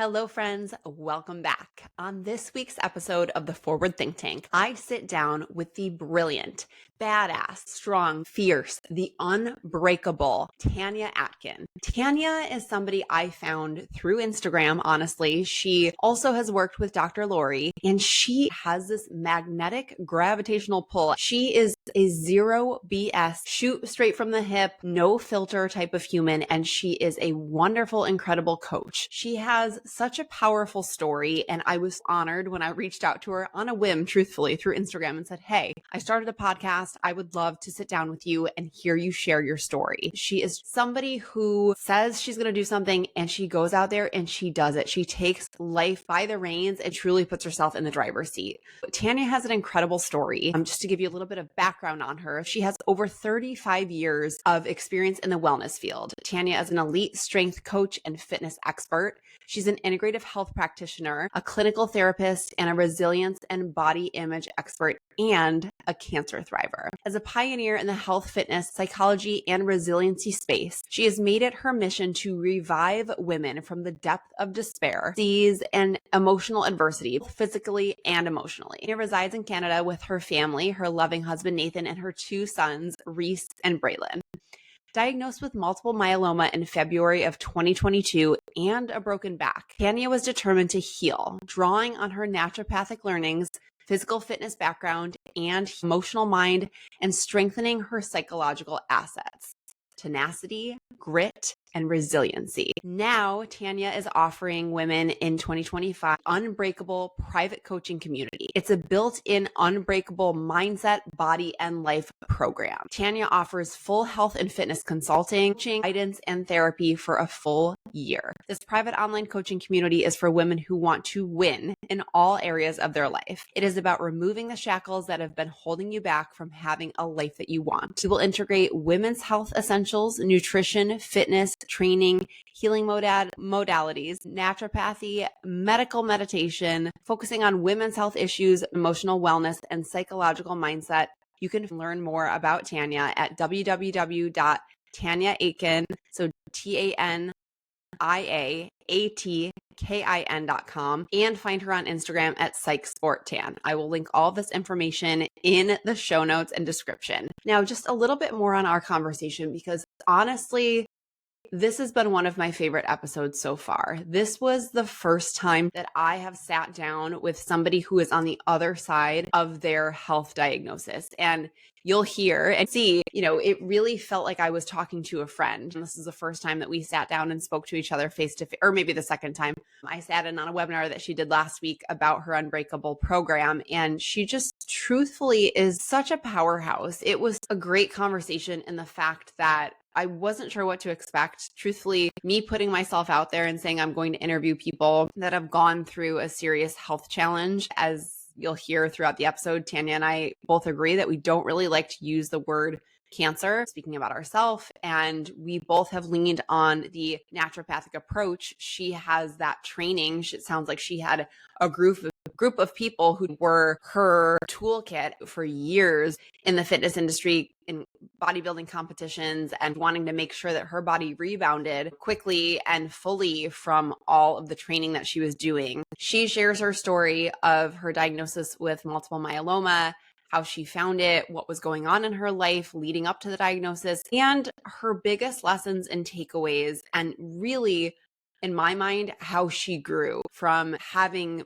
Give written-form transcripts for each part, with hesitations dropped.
Hello, friends. Welcome back. On this week's episode of the Forward Think Tank, I sit down with the brilliant, badass, strong, fierce, the unbreakable Tania Atkin. Tania is somebody I found through Instagram, honestly. She also has worked with Dr. Lori, and she has this magnetic gravitational pull. She is a zero BS, shoot straight from the hip, no filter type of human, and she is a wonderful, incredible coach. She has such a powerful story, and I was honored when I reached out to her on a whim, truthfully, through Instagram and said, hey, I started a podcast. I would love to sit down with you and hear you share your story. She is somebody who says she's going to do something and she goes out there and she does it. She takes life by the reins and truly puts herself in the driver's seat. Tania has an incredible story. Just to give you a little bit of background on her, she has over 35 years of experience in the wellness field. Tania is an elite strength coach and fitness expert. She's an integrative health practitioner, a clinical therapist, and a resilience and body image expert, and a cancer thriver. As a pioneer in the health, fitness, psychology, and resiliency space, she has made it her mission to revive women from the depth of despair, disease, and emotional adversity, physically and emotionally. She resides in Canada with her family, her loving husband Nathan, and her two sons, Reese and Braylon. Diagnosed with multiple myeloma in February of 2022 and a broken back, Tania was determined to heal, drawing on her naturopathic learnings, physical fitness background, and emotional mind, and strengthening her psychological assets, tenacity, grit, and resiliency. Now, Tania is offering women in 2025 Unbreakable private coaching community. It's a built-in Unbreakable mindset, body, and life program. Tania offers full health and fitness consulting, coaching, guidance, and therapy for a full year. This private online coaching community is for women who want to win in all areas of their life. It is about removing the shackles that have been holding you back from having a life that you want. It will integrate women's health essentials, nutrition, fitness, training, healing modalities, naturopathy, medical meditation, focusing on women's health issues, emotional wellness, and psychological mindset. You can learn more about Tania at www.taniaatkin, so TaniaAtkin.com, and find her on Instagram at PsychSportTan. I will link all of this information in the show notes and description. Now, just a little bit more on our conversation, because honestly, this has been one of my favorite episodes so far. This was the first time that I have sat down with somebody who is on the other side of their health diagnosis. And you'll hear and see, it really felt like I was talking to a friend. And this is the first time that we sat down and spoke to each other face to face, or maybe the second time. I sat in on a webinar that she did last week about her Unbreakable program. And she just truthfully is such a powerhouse. It was a great conversation in the fact that I wasn't sure what to expect. Truthfully, me putting myself out there and saying I'm going to interview people that have gone through a serious health challenge. As you'll hear throughout the episode, Tania and I both agree that we don't really like to use the word cancer, speaking about ourselves, and we both have leaned on the naturopathic approach. She has that training. It sounds like she had a group of people who were her toolkit for years in the fitness industry, in bodybuilding competitions, and wanting to make sure that her body rebounded quickly and fully from all of the training that she was doing. She shares her story of her diagnosis with multiple myeloma, how she found it, what was going on in her life leading up to the diagnosis, and her biggest lessons and takeaways, and really, in my mind, how she grew from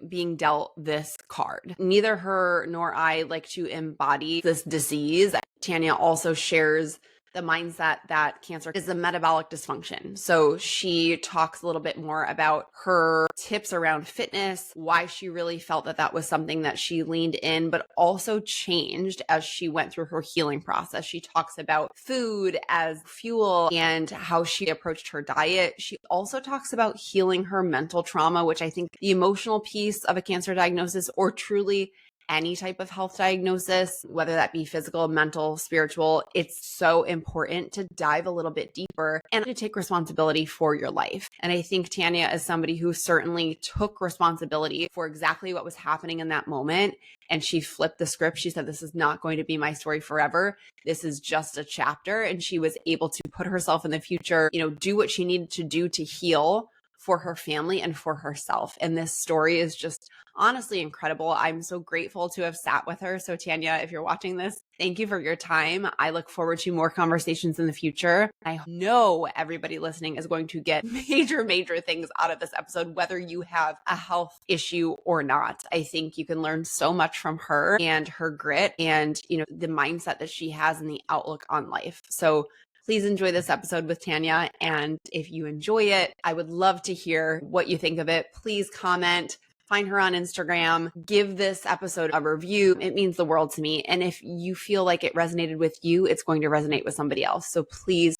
being dealt this card. Neither her nor I like to embody this disease. Tania also shares the mindset that cancer is a metabolic dysfunction. So she talks a little bit more about her tips around fitness, why she really felt that that was something that she leaned in, but also changed as she went through her healing process. She talks about food as fuel and how she approached her diet. She also talks about healing her mental trauma, which I think the emotional piece of a cancer diagnosis, or truly any type of health diagnosis, whether that be physical, mental, spiritual, it's so important to dive a little bit deeper and to take responsibility for your life. And I think Tania is somebody who certainly took responsibility for exactly what was happening in that moment. And she flipped the script. She said, this is not going to be my story forever. This is just a chapter. And she was able to put herself in the future, do what she needed to do to heal for her family and for herself. And this story is just honestly incredible. I'm so grateful to have sat with her. So Tania, if you're watching this, thank you for your time. I look forward to more conversations in the future. I know everybody listening is going to get major things out of this episode, whether you have a health issue or not. I think you can learn so much from her and her grit and, the mindset that she has and the outlook on life. So please enjoy this episode with Tania. And if you enjoy it, I would love to hear what you think of it. Please comment. Find her on Instagram, give this episode a review. It means the world to me. And if you feel like it resonated with you, it's going to resonate with somebody else. So please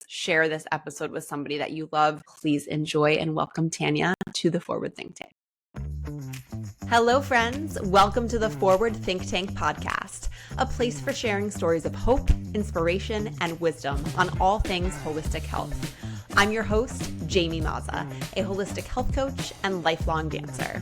share this episode with somebody that you love. Please enjoy and welcome Tania to the Forward Think Tank. Hello, friends. Welcome to the Forward Think Tank podcast, a place for sharing stories of hope, inspiration, and wisdom on all things holistic health. I'm your host, Jamie Mazza, a holistic health coach and lifelong dancer.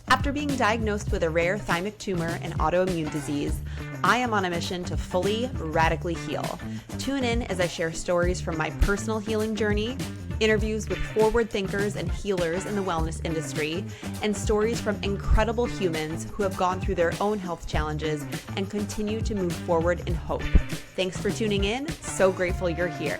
After being diagnosed with a rare thymic tumor and autoimmune disease, I am on a mission to fully, radically heal. Tune in as I share stories from my personal healing journey, interviews with forward thinkers and healers in the wellness industry, and stories from incredible humans who have gone through their own health challenges and continue to move forward in hope. Thanks for tuning in. So grateful you're here.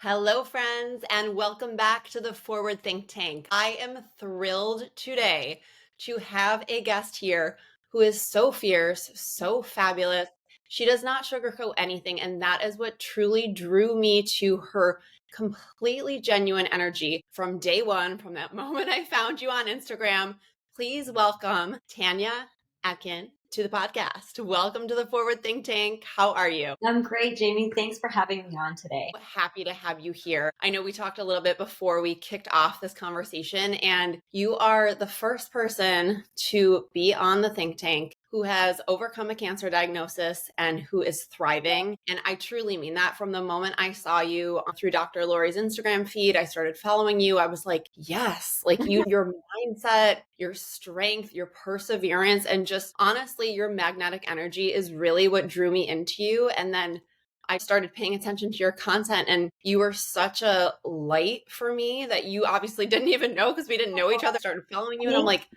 Hello, friends, and welcome back to the Forward Think Tank. I am thrilled today to have a guest here who is so fierce, so fabulous. She does not sugarcoat anything, and that is what truly drew me to her completely genuine energy from day one, from that moment I found you on Instagram. Please welcome Tania Atkin to the podcast. Welcome to the Forward Think Tank. How are you? I'm great, Jamie. Thanks for having me on today. Happy to have you here. I know we talked a little bit before we kicked off this conversation, and you are the first person to be on the Think Tank who has overcome a cancer diagnosis and who is thriving. And I truly mean that. From the moment I saw you through Dr. Lori's Instagram feed, I started following you. I was like, yes, like your mindset, your strength, your perseverance, and just honestly, your magnetic energy is really what drew me into you. And then I started paying attention to your content, and you were such a light for me that you obviously didn't even know because we didn't know each other. I started following you, and I'm like,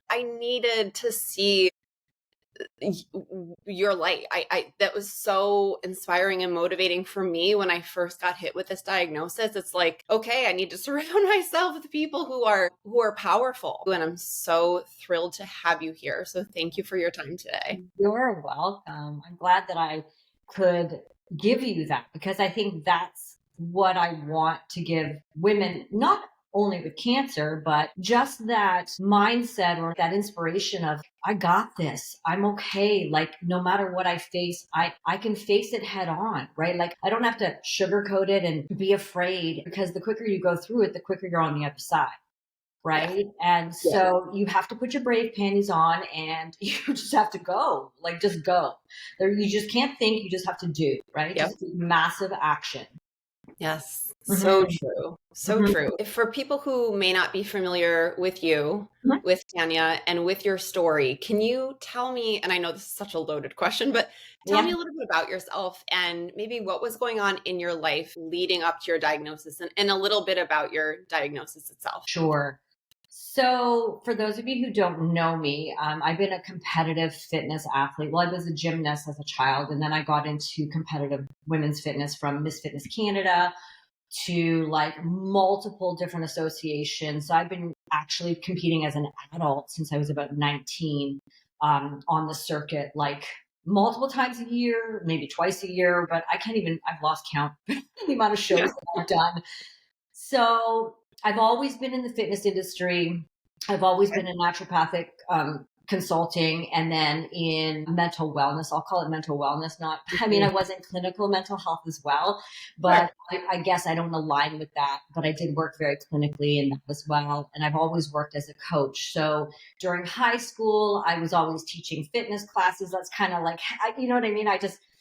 I needed to see your light. I that was so inspiring and motivating for me when I first got hit with this diagnosis. It's like, okay, I need to surround myself with people who are powerful. And I'm so thrilled to have you here. So thank you for your time today. You're welcome. I'm glad that I could give you that, because I think that's what I want to give women, not only with cancer, but just that mindset or that inspiration of, I got this. I'm okay. Like, no matter what I face, I can face it head on, right? Like, I don't have to sugarcoat it and be afraid, because the quicker you go through it, the quicker you're on the other side. Right. Yeah. And so you have to put your brave panties on, and you just have to go, like, just go there. You just can't think. You just have to do, right? Yep. Just do massive action. Yes. So true. So true. For people who may not be familiar with you, with Tania, and with your story, can you tell me, and I know this is such a loaded question, but tell me a little bit about yourself and maybe what was going on in your life leading up to your diagnosis, and a little bit about your diagnosis itself. Sure. So for those of you who don't know me, I've been a competitive fitness athlete. Well, I was a gymnast as a child, and then I got into competitive women's fitness from Miss Fitness Canada to like multiple different associations. So I've been actually competing as an adult since I was about 19 on the circuit, like multiple times a year, maybe twice a year, but I've lost count the amount of shows that I've done. So I've always been in the fitness industry. I've always been in naturopathic consulting, and then in mental wellness. I'll call it mental wellness. I was in clinical mental health as well, but I guess I don't align with that. But I did work very clinically in that as well. And I've always worked as a coach. So during high school, I was always teaching fitness classes. That's kind of like, you know what I mean?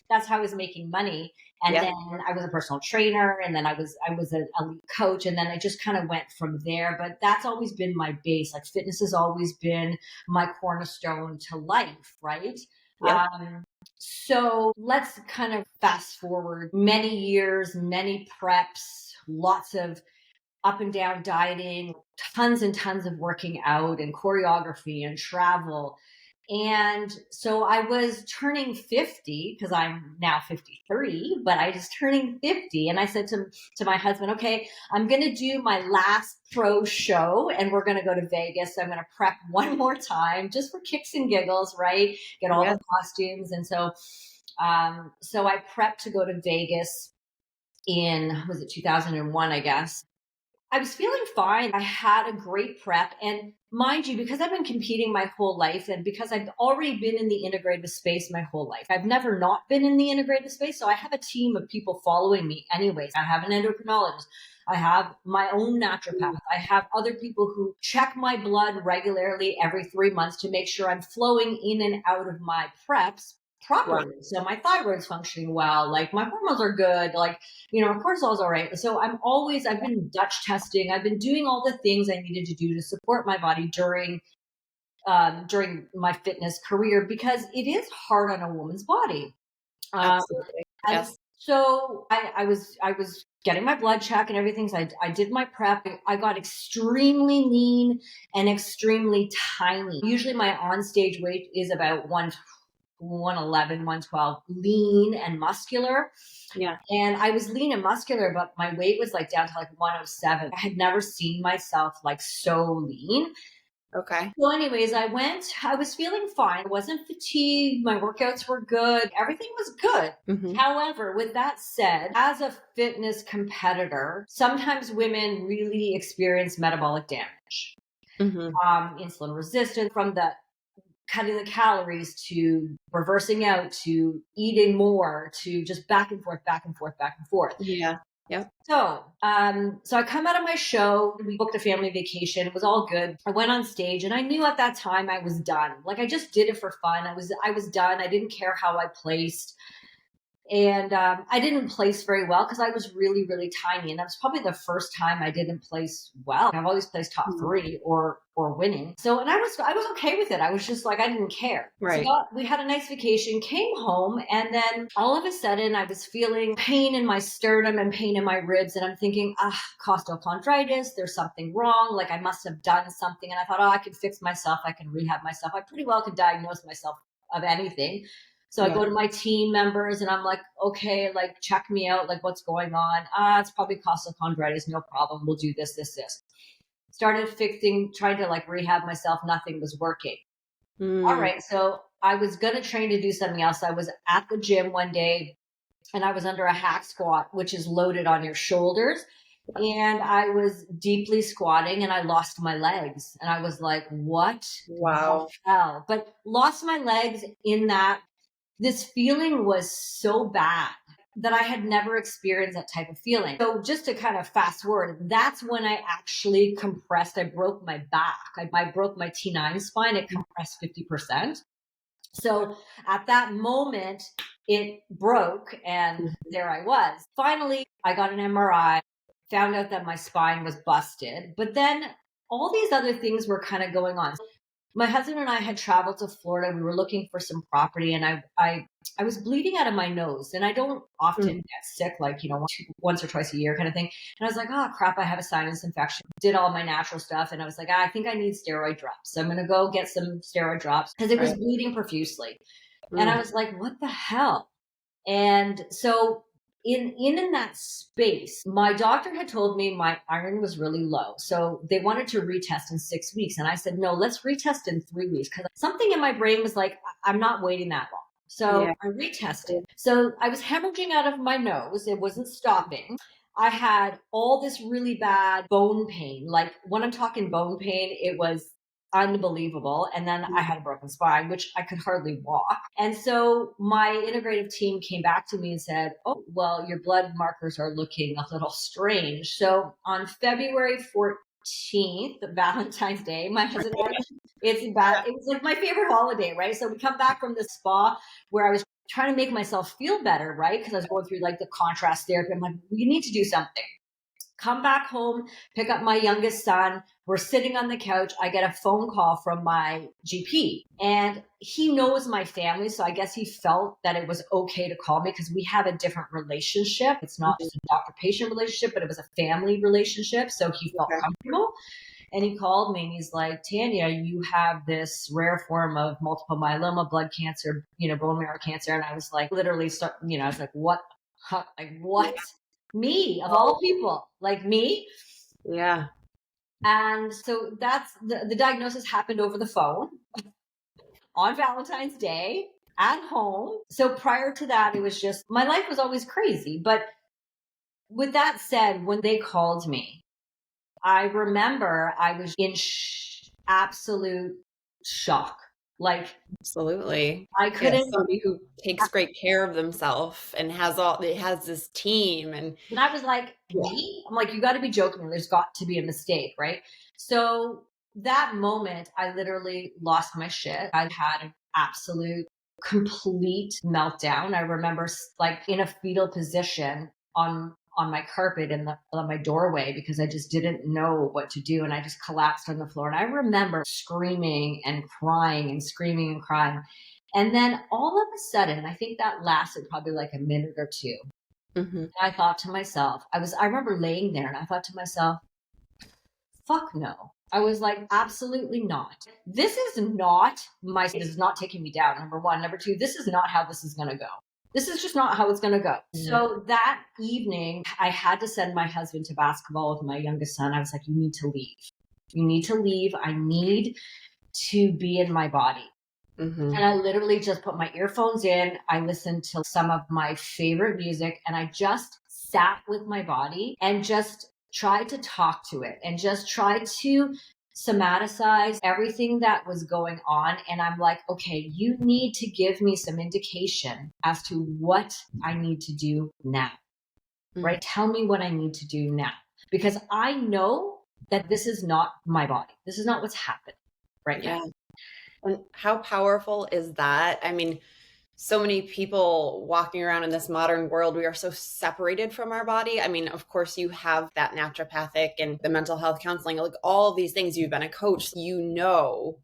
That's how I was making money. And then I was a personal trainer, and then I was an elite coach, and then I just kind of went from there. But that's always been my base. Like, fitness has always been my cornerstone to life, right? Yep. So let's kind of fast forward many years, many preps, lots of up and down dieting, tons and tons of working out and choreography and travel. And so I was turning 50 because I'm now 53, but I was turning 50. And I said to my husband, okay, I'm going to do my last pro show and we're going to go to Vegas. So I'm going to prep one more time just for kicks and giggles, right? Get all the costumes. And so I prepped to go to Vegas in, was it 2001, I guess. I was feeling fine. I had a great prep. And mind you, because I've been competing my whole life and because I've already been in the integrative space my whole life, I've never not been in the integrative space. So I have a team of people following me anyways. I have an endocrinologist. I have my own naturopath. I have other people who check my blood regularly every 3 months to make sure I'm flowing in and out of my preps properly. Wow. So my thyroid's functioning well, like my hormones are good, like, cortisol's all right. So I've been Dutch testing. I've been doing all the things I needed to do to support my body during my fitness career, because it is hard on a woman's body. Absolutely. Yes. So I was getting my blood check and everything. So I did my prep. I got extremely lean and extremely tiny. Usually my on-stage weight is about 111, 112, lean and muscular. Yeah. And I was lean and muscular, but my weight was like down to like 107. I had never seen myself like so lean. Okay. So anyways, I was feeling fine. I wasn't fatigued. My workouts were good. Everything was good. Mm-hmm. However, with that said, as a fitness competitor, sometimes women really experience metabolic damage. Mm-hmm. Insulin resistance, from the cutting the calories to reversing out to eating more to just back and forth, back and forth, back and forth. Yeah. Yep. So I come out of my show. We booked a family vacation. It was all good. I went on stage and I knew at that time I was done. Like, I just did it for fun. I was done. I didn't care how I placed. And I didn't place very well because I was really, really tiny. And that was probably the first time I didn't place well. I've always placed top 3 or winning. So, and I was okay with it. I was just like, I didn't care. Right. So we had a nice vacation, came home, and then all of a sudden I was feeling pain in my sternum and pain in my ribs. And I'm thinking, costochondritis, there's something wrong. Like, I must have done something. And I thought, I can fix myself. I can rehab myself. I pretty well could diagnose myself of anything. So I go to my team members and I'm like, okay, like, check me out. Like, what's going on? It's probably costochondritis. No problem. We'll do this. Started trying to like rehab myself. Nothing was working. All right. So I was going to train to do something else. I was at the gym one day and I was under a hack squat, which is loaded on your shoulders. And I was deeply squatting and I lost my legs. And I was like, what? Wow. The hell? But lost my legs in that. This feeling was so bad that I had never experienced that type of feeling. So just to kind of fast forward, that's when I actually compressed. I broke my back. I broke my T9 spine. It compressed 50%. So at that moment, it broke and there I was. Finally, I got an MRI, found out that my spine was busted. But then all these other things were kind of going on. My husband and I had traveled to Florida. We were looking for some property and I was bleeding out of my nose, and I don't often get sick, like, once or twice a year kind of thing. And I was like, oh crap, I have a sinus infection. Did all my natural stuff. And I was like, I think I need steroid drops. So I'm going to go get some steroid drops because it was bleeding profusely. And I was like, what the hell? And so in that space, my doctor had told me my iron was really low. So they wanted to retest in 6 weeks. And I said, no, let's retest in 3 weeks. Because something in my brain was like, I'm not waiting that long. So I retested. So I was hemorrhaging out of my nose. It wasn't stopping. I had all this really bad bone pain. Like, when I'm talking bone pain, it was unbelievable. And then I had a broken spine, which I could hardly walk. And so my integrative team came back to me and said, oh, well, your blood markers are looking a little strange. So on February 14th, Valentine's Day, my husband and I, it was like my favorite holiday, right? So we come back from the spa where I was trying to make myself feel better, right? Because I was going through like the contrast therapy. I'm like, we need to do something. Come back home, pick up my youngest son. We're sitting on the couch. I get a phone call from my GP, and he knows my family. So I guess he felt that it was okay to call me because we have a different relationship. It's not just a doctor-patient relationship, but it was a family relationship. So he felt comfortable. And he called me and he's like, Tania, you have this rare form of multiple myeloma, blood cancer, bone marrow cancer. And I was like, literally, I was like, what? Like, what? Me, of all people, like me? Yeah. And so that's the diagnosis happened over the phone on Valentine's Day at home. So prior to that, it was just, my life was always crazy. But with that said, when they called me, I remember I was in absolute shock. Like, absolutely. I couldn't. Somebody who takes great care of themselves and has this team. And I was like, me? I'm like, you got to be joking. There's got to be a mistake, right? So that moment, I literally lost my shit. I had an absolute, complete meltdown. I remember like in a fetal position on my carpet on my doorway because I just didn't know what to do. And I just collapsed on the floor. And I remember screaming and crying and screaming and crying. And then all of a sudden, I think that lasted probably like a minute or two. mm-hmm. I thought to myself, I remember laying there and I thought to myself, fuck no. I was like, absolutely not. This is not taking me down. Number one. Number two, this is not how this is going to go. This is just not how it's going to go. Mm-hmm. So that evening, I had to send my husband to basketball with my youngest son. I was like, you need to leave. You need to leave. I need to be in my body. Mm-hmm. And I literally just put my earphones in. I listened to some of my favorite music and I just sat with my body and just tried to talk to it and just tried to somaticize everything that was going on. And I'm like, okay, you need to give me some indication as to what I need to do now, right? Tell me what I need to do now, because I know that this is not my body. This is not what's happening right now. And how powerful is that? I mean, so many people walking around in this modern world, we are so separated from our body. I mean, of course, you have that naturopathic and the mental health counseling, like all of these things. You've been a coach, you know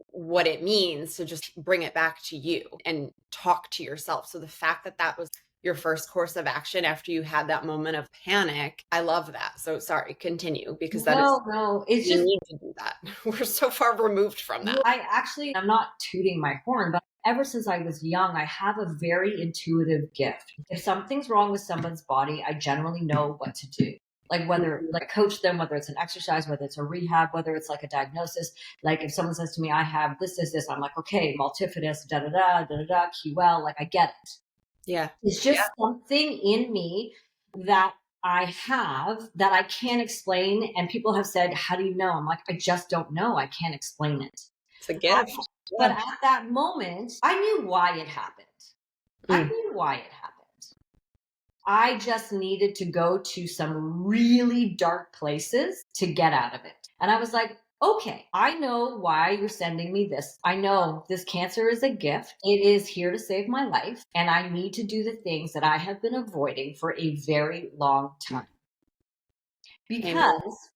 what it means to just bring it back to you and talk to yourself. So the fact that that was your first course of action after you had that moment of panic, I love that. So sorry, continue, because it's just, need to do that. We're so far removed from that. I'm not tooting my horn, but ever since I was young, I have a very intuitive gift. If something's wrong with someone's body, I generally know what to do. Like whether coach them, whether it's an exercise, whether it's a rehab, whether it's like a diagnosis. Like if someone says to me, I have this, I'm like, okay, multifidus, QL, like I get it. Yeah. It's just something in me that I have that I can't explain. And people have said, how do you know? I'm like, I just don't know. I can't explain it. It's a gift. But at that moment, I knew why it happened. I knew why it happened. I just needed to go to some really dark places to get out of it. And I was like, okay, I know why you're sending me this. I know this cancer is a gift. It is here to save my life. And I need to do the things that I have been avoiding for a very long time. Because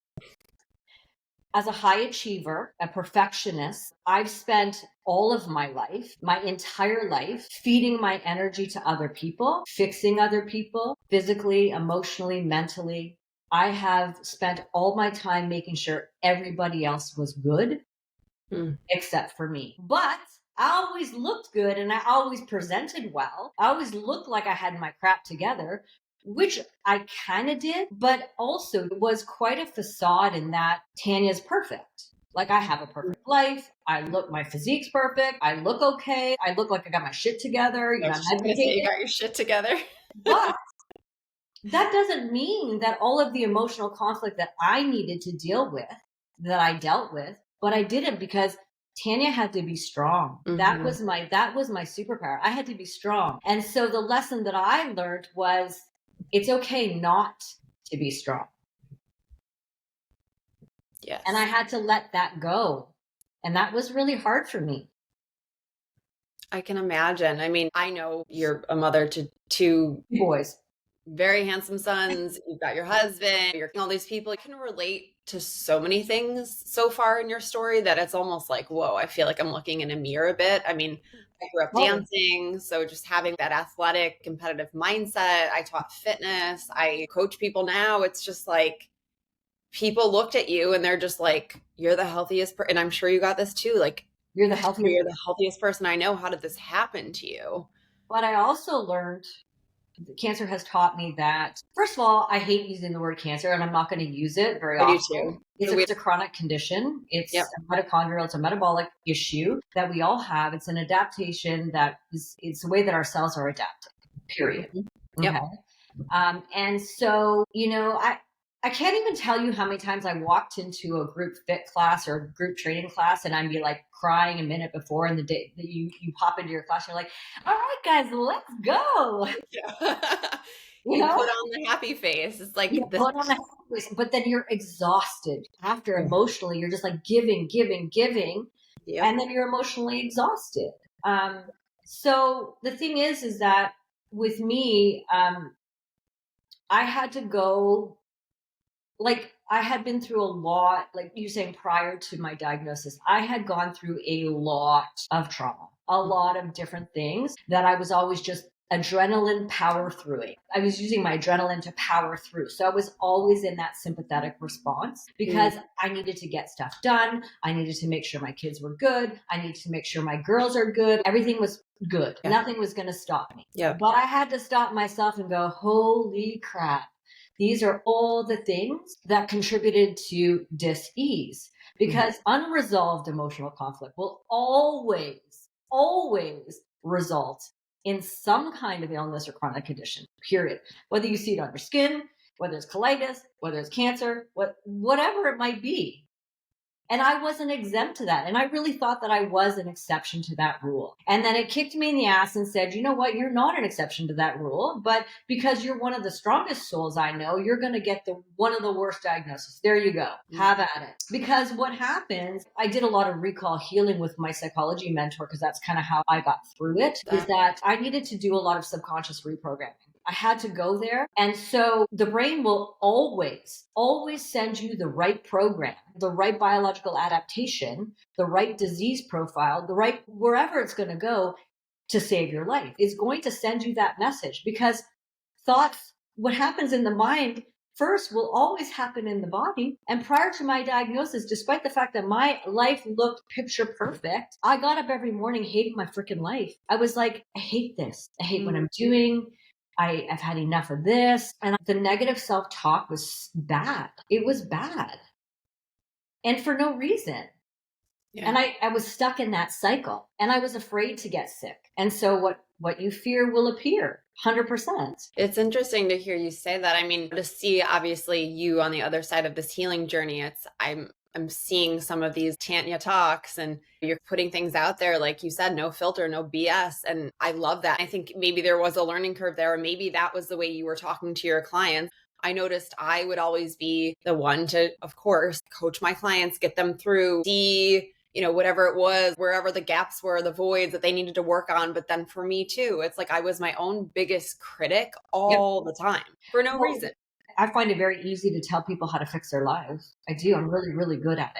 as a high achiever, a perfectionist, I've spent all of my life, my entire life, feeding my energy to other people, fixing other people, physically, emotionally, mentally. I have spent all my time making sure everybody else was good, except for me. But I always looked good and I always presented well. I always looked like I had my crap together, which I kind of did, but also was quite a facade in that Tania's perfect. Like I have a perfect life. My physique's perfect. I look okay. I look like I got my shit together. You got your shit together. But that doesn't mean that all of the emotional conflict that I needed to deal with, that I dealt with, but I didn't, because Tania had to be strong. That was my superpower. I had to be strong. And so the lesson that I learned was, it's okay not to be strong. Yes. And I had to let that go. And that was really hard for me. I can imagine. I mean, I know you're a mother to two boys. very handsome sons, you've got your husband, you're all these people. I can relate to so many things so far in your story that it's almost like, whoa, I feel like I'm looking in a mirror a bit. I mean, I grew up Totally. dancing, so just having that athletic, competitive mindset. I taught fitness, I coach people now. It's just like people looked at you and they're just like, you're the healthiest and I'm sure you got this too. Like, You're the healthiest. you're the healthiest person I know. How did this happen to you? But I also learned cancer has taught me that, first of all, I hate using the word cancer and I'm not going to use it very I do often. too. It's a chronic condition. It's Yep. a mitochondrial, it's a metabolic issue that we all have. It's an adaptation it's the way that our cells are adapted, period. Yep. Okay. And so, I can't even tell you how many times I walked into a group fit class or group training class and I'd be like crying a minute before, and the day that you pop into your class, you're like, all right, guys, let's go. Yeah. You You know, put on the happy face. It's like you this. put on the face, but then you're exhausted after emotionally. You're just like giving, giving, giving, Yep. and then you're emotionally exhausted. So the thing is that with me, I had to go, like, I had been through a lot, like you saying prior to my diagnosis, I had gone through a lot of trauma, a lot of different things that I was always just adrenaline power throughing. I was using my adrenaline to power through. So I was always in that sympathetic response because I needed to get stuff done. I needed to make sure my kids were good. I needed to make sure my girls are good. Everything was good. Yeah. Nothing was going to stop me. Yeah. But I had to stop myself and go, holy crap. These are all the things that contributed to dis-ease, because unresolved emotional conflict will always, always result in some kind of illness or chronic condition, period. Whether you see it on your skin, whether it's colitis, whether it's cancer, whatever it might be. And I wasn't exempt to that. And I really thought that I was an exception to that rule. And then it kicked me in the ass and said, you know what? You're not an exception to that rule, but because you're one of the strongest souls I know, you're going to get one of the worst diagnoses. There you go. Have at it. Because what happens, I did a lot of recall healing with my psychology mentor, because that's kind of how I got through it, is that I needed to do a lot of subconscious reprogramming. I had to go there. And so the brain will always, always send you the right program, the right biological adaptation, the right disease profile, the right wherever it's going to go to save your life. It's going to send you that message, because thoughts, what happens in the mind first will always happen in the body. And prior to my diagnosis, despite the fact that my life looked picture perfect, I got up every morning hating my freaking life. I was like, I hate this. I hate what I'm doing. I've had enough of this. And the negative self-talk was bad. It was bad. And for no reason. Yeah. And I was stuck in that cycle, and I was afraid to get sick. And so what you fear will appear, 100%. It's interesting to hear you say that. I mean, to see obviously you on the other side of this healing journey, I'm seeing some of these Tania talks, and you're putting things out there, like you said, no filter, no BS. And I love that. I think maybe there was a learning curve there, or maybe that was the way you were talking to your clients. I noticed I would always be the one to, of course, coach my clients, get them through, see, whatever it was, wherever the gaps were, the voids that they needed to work on. But then for me too, it's like I was my own biggest critic all the time for no reason. I find it very easy to tell people how to fix their lives. I do. I'm really, really good at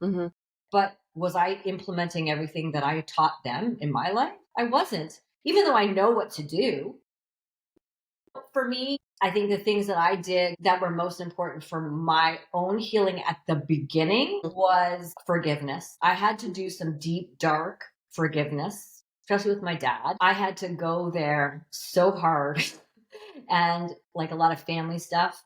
it. But was I implementing everything that I taught them in my life? I wasn't, even though I know what to do. For me, I think the things that I did that were most important for my own healing at the beginning was forgiveness. I had to do some deep, dark forgiveness, especially with my dad. I had to go there so hard. And like a lot of family stuff,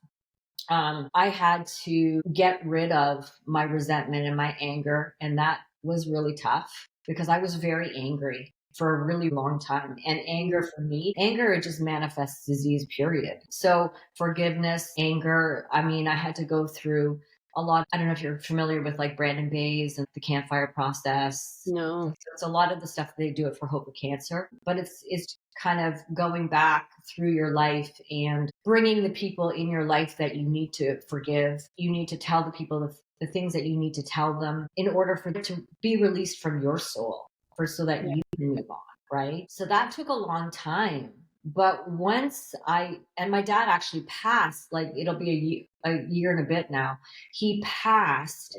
I had to get rid of my resentment and my anger. And that was really tough, because I was very angry for a really long time. And anger, for me, it just manifests disease, period. So forgiveness, anger, I mean, I had to go through a lot. I don't know if you're familiar with like Brandon Bayes and the campfire process. No. It's a lot of the stuff they do it for Hope of Cancer, but it's kind of going back through your life and bringing the people in your life that you need to forgive. You need to tell the people the things that you need to tell them in order for them to be released from your soul, so that you can move on, right? So that took a long time. But and my dad actually passed, like it'll be a year and a bit now. He passed.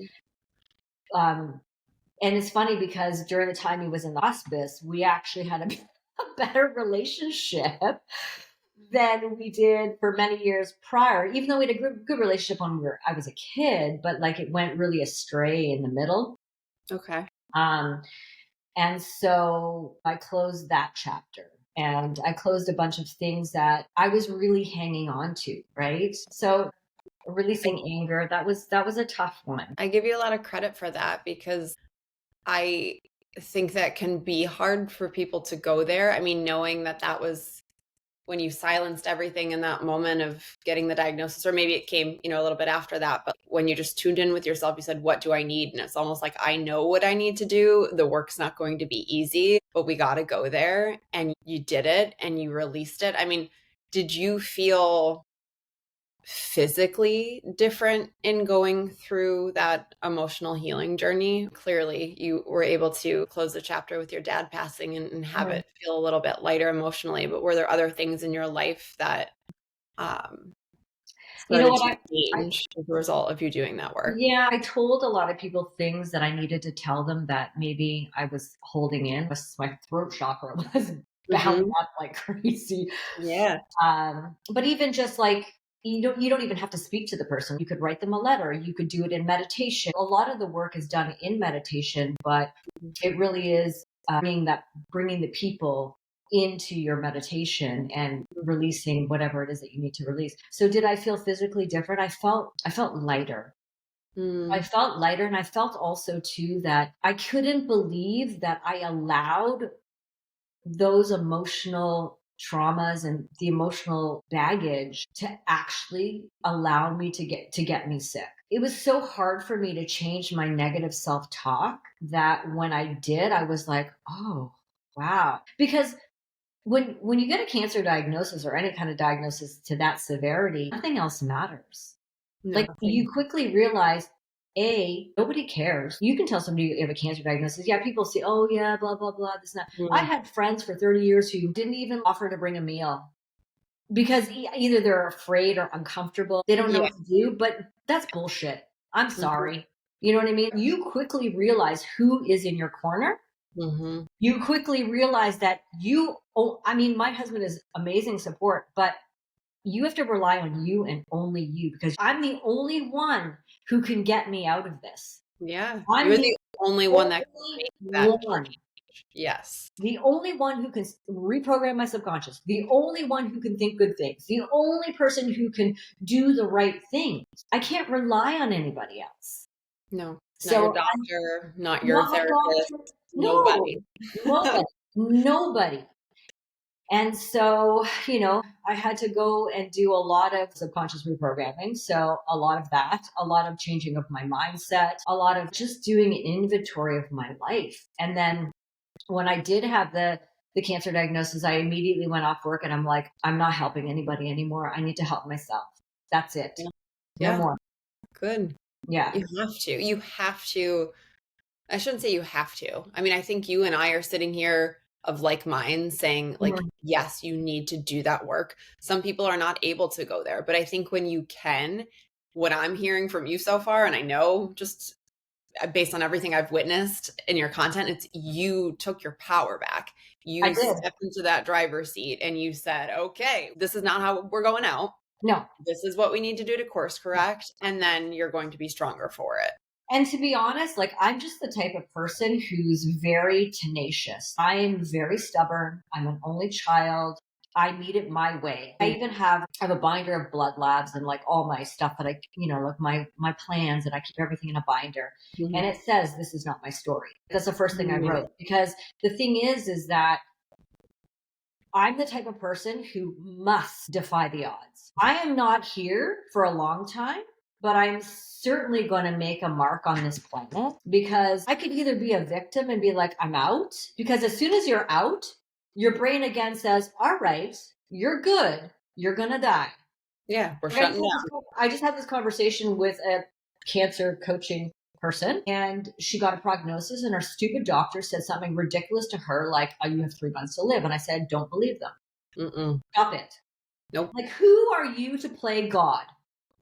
Um, and it's funny because during the time he was in the hospice, we actually had a better relationship than we did for many years prior, even though we had a good relationship when I was a kid, but like it went really astray in the middle. Okay. Um, and so I closed that chapter and I closed a bunch of things that I was really hanging on to. Right. So releasing anger, that was a tough one. I give you a lot of credit for that because I think that can be hard for people to go there. I mean, knowing that that was when you silenced everything in that moment of getting the diagnosis, or maybe it came, a little bit after that, but when you just tuned in with yourself, you said, what do I need? And it's almost like, I know what I need to do. The work's not going to be easy, but we got to go there. And you did it and you released it. I mean, did you feel physically different in going through that emotional healing journey? Clearly, you were able to close the chapter with your dad passing and have it feel a little bit lighter emotionally. But were there other things in your life that started to change as a result of you doing that work? Yeah, I told a lot of people things that I needed to tell them that maybe I was holding in. My throat chakra was bound up like crazy. Yeah. But even just like, you don't even have to speak to the person. You could write them a letter. You could do it in meditation. A lot of the work is done in meditation, but it really is bringing the people into your meditation and releasing whatever it is that you need to release. So did I feel physically different? I felt lighter. I felt lighter, and I felt also too that I couldn't believe that I allowed those emotional traumas and the emotional baggage to actually allow me to get me sick. It was so hard for me to change my negative self-talk that when I did, I was like, oh, wow. Because when you get a cancer diagnosis or any kind of diagnosis to that severity, nothing else matters. Like you quickly realize, nobody cares. You can tell somebody you have a cancer diagnosis. Yeah, people say, oh yeah, blah, blah, blah, this and that. I had friends for 30 years who didn't even offer to bring a meal because either they're afraid or uncomfortable. They don't know what to do, but that's bullshit. I'm sorry. You know what I mean? You quickly realize who is in your corner. You quickly realize that my husband is amazing support, but you have to rely on you and only you, because I'm the only one who can get me out of this. Yeah. I'm You're the only one that can make that change. Yes. The only one who can reprogram my subconscious. The only one who can think good things. The only person who can do the right thing. I can't rely on anybody else. No. Not your doctor, not your therapist. Nobody. Nobody. And so, I had to go and do a lot of subconscious reprogramming. So a lot of that, a lot of changing of my mindset, a lot of just doing an inventory of my life. And then when I did have the cancer diagnosis, I immediately went off work and I'm like, I'm not helping anybody anymore. I need to help myself. That's it. No more. Good. Yeah. You have to. I shouldn't say you have to. I mean, I think you and I are sitting here of like minds saying like, yes, you need to do that work. Some people are not able to go there, but I think when you can, what I'm hearing from you so far, and I know just based on everything I've witnessed in your content, it's you took your power back. You stepped into that driver's seat and you said, okay, this is not how we're going out. No. This is what we need to do to course correct. And then you're going to be stronger for it. And to be honest, like I'm just the type of person who's very tenacious. I am very stubborn. I'm an only child. I need it my way. I even have a binder of blood labs and like all my stuff that I, like my plans, and I keep everything in a binder. And it says, this is not my story. That's the first thing I wrote, because the thing is that I'm the type of person who must defy the odds. I am not here for a long time, but I'm certainly going to make a mark on this planet, because I could either be a victim and be like, I'm out, because as soon as you're out, your brain again says, all right, you're good. You're going to die. Yeah, we're shutting down. I just had this conversation with a cancer coaching person, and she got a prognosis, and her stupid doctor said something ridiculous to her, like, oh, you have 3 months to live. And I said, don't believe them. Mm-mm. Stop it. Nope. Like, who are you to play God?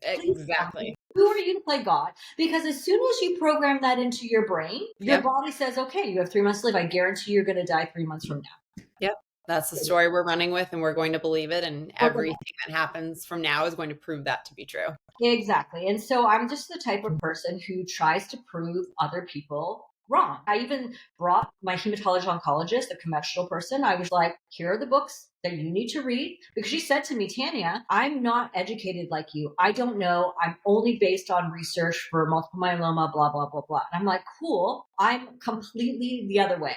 Please tell me, Exactly. who are you to play God? Because as soon as you program that into your brain, your Yep. body says, okay, you have 3 months to live. I guarantee you're going to die 3 months from now. Yep. That's the story we're running with, and we're going to believe it. And everything that happens from now is going to prove that to be true. Exactly. And so I'm just the type of person who tries to prove other people wrong. I even brought my hematology oncologist, a conventional person. I was like, here are the books that you need to read. Because she said to me, Tania, I'm not educated like you. I don't know. I'm only based on research for multiple myeloma, blah, blah, blah, blah. And I'm like, cool. I'm completely the other way.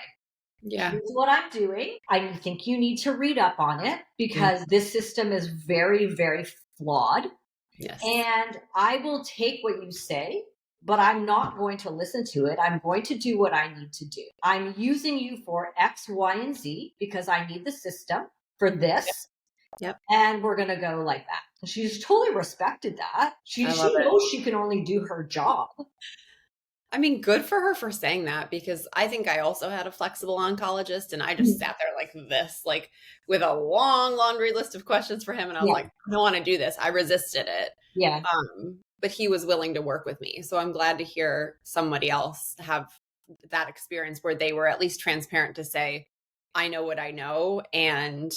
Yeah. Here's what I'm doing. I think you need to read up on it because this system is very, very flawed. Yes. And I will take what you say, but I'm not going to listen to it. I'm going to do what I need to do. I'm using you for X, Y, and Z because I need the system for this. Yep. And we're going to go like that. She's totally respected that. She knows she can only do her job. I mean, good for her for saying that, because I think I also had a flexible oncologist, and I just sat there like this, like with a long laundry list of questions for him. And I was like, I don't want to do this. I resisted it. Yeah. But he was willing to work with me. So I'm glad to hear somebody else have that experience where they were at least transparent to say, I know what I know, and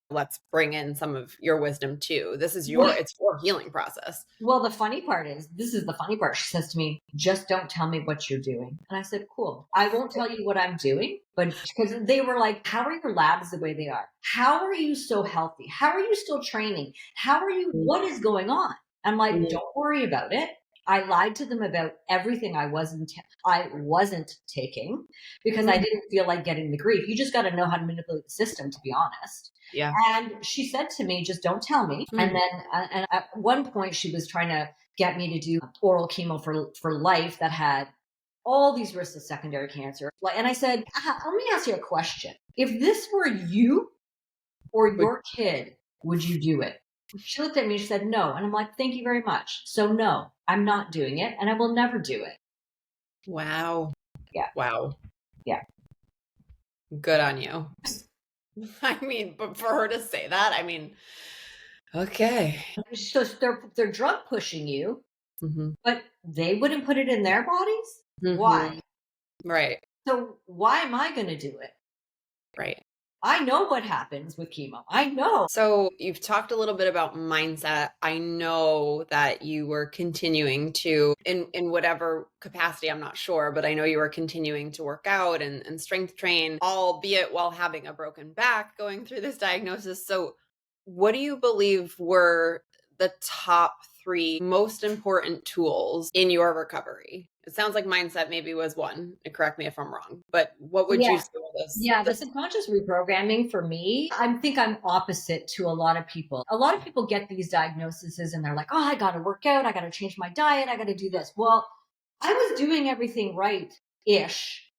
let's bring in some of your wisdom too. This is it's your healing process. Well, the funny part is, this is the funny part. She says to me, just don't tell me what you're doing. And I said, cool. I won't tell you what I'm doing, but because they were like, how are your labs the way they are? How are you so healthy? How are you still training? How are you? What is going on? I'm like, don't worry about it. I lied to them about everything I wasn't taking because I didn't feel like getting the grief. You just got to know how to manipulate the system, to be honest. Yeah. And she said to me, just don't tell me. And then and at one point she was trying to get me to do oral chemo for life that had all these risks of secondary cancer. And I said, let me ask you a question. If this were you or your kid, would you do it? She looked at me, she said, no. And I'm like, thank you very much. So no, I'm not doing it and I will never do it. Wow. Yeah. Wow. Yeah. Good on you. I mean, but for her to say that, I mean, okay. So they're drug pushing you, but they wouldn't put it in their bodies? Why? Right. So why am I going to do it? Right. I know what happens with chemo. I know. So you've talked a little bit about mindset. I know that you were continuing to, in whatever capacity, I'm not sure, but I know you were continuing to work out and strength train, albeit while having a broken back going through this diagnosis. So what do you believe were the top 3 most important tools in your recovery? It sounds like mindset maybe was one. Correct me if I'm wrong, but what would you say was Yeah, the subconscious reprogramming for me, I think I'm opposite to a lot of people. A lot of people get these diagnoses and they're like, oh, I got to work out. I got to change my diet. I got to do this. Well, I was doing everything right-ish.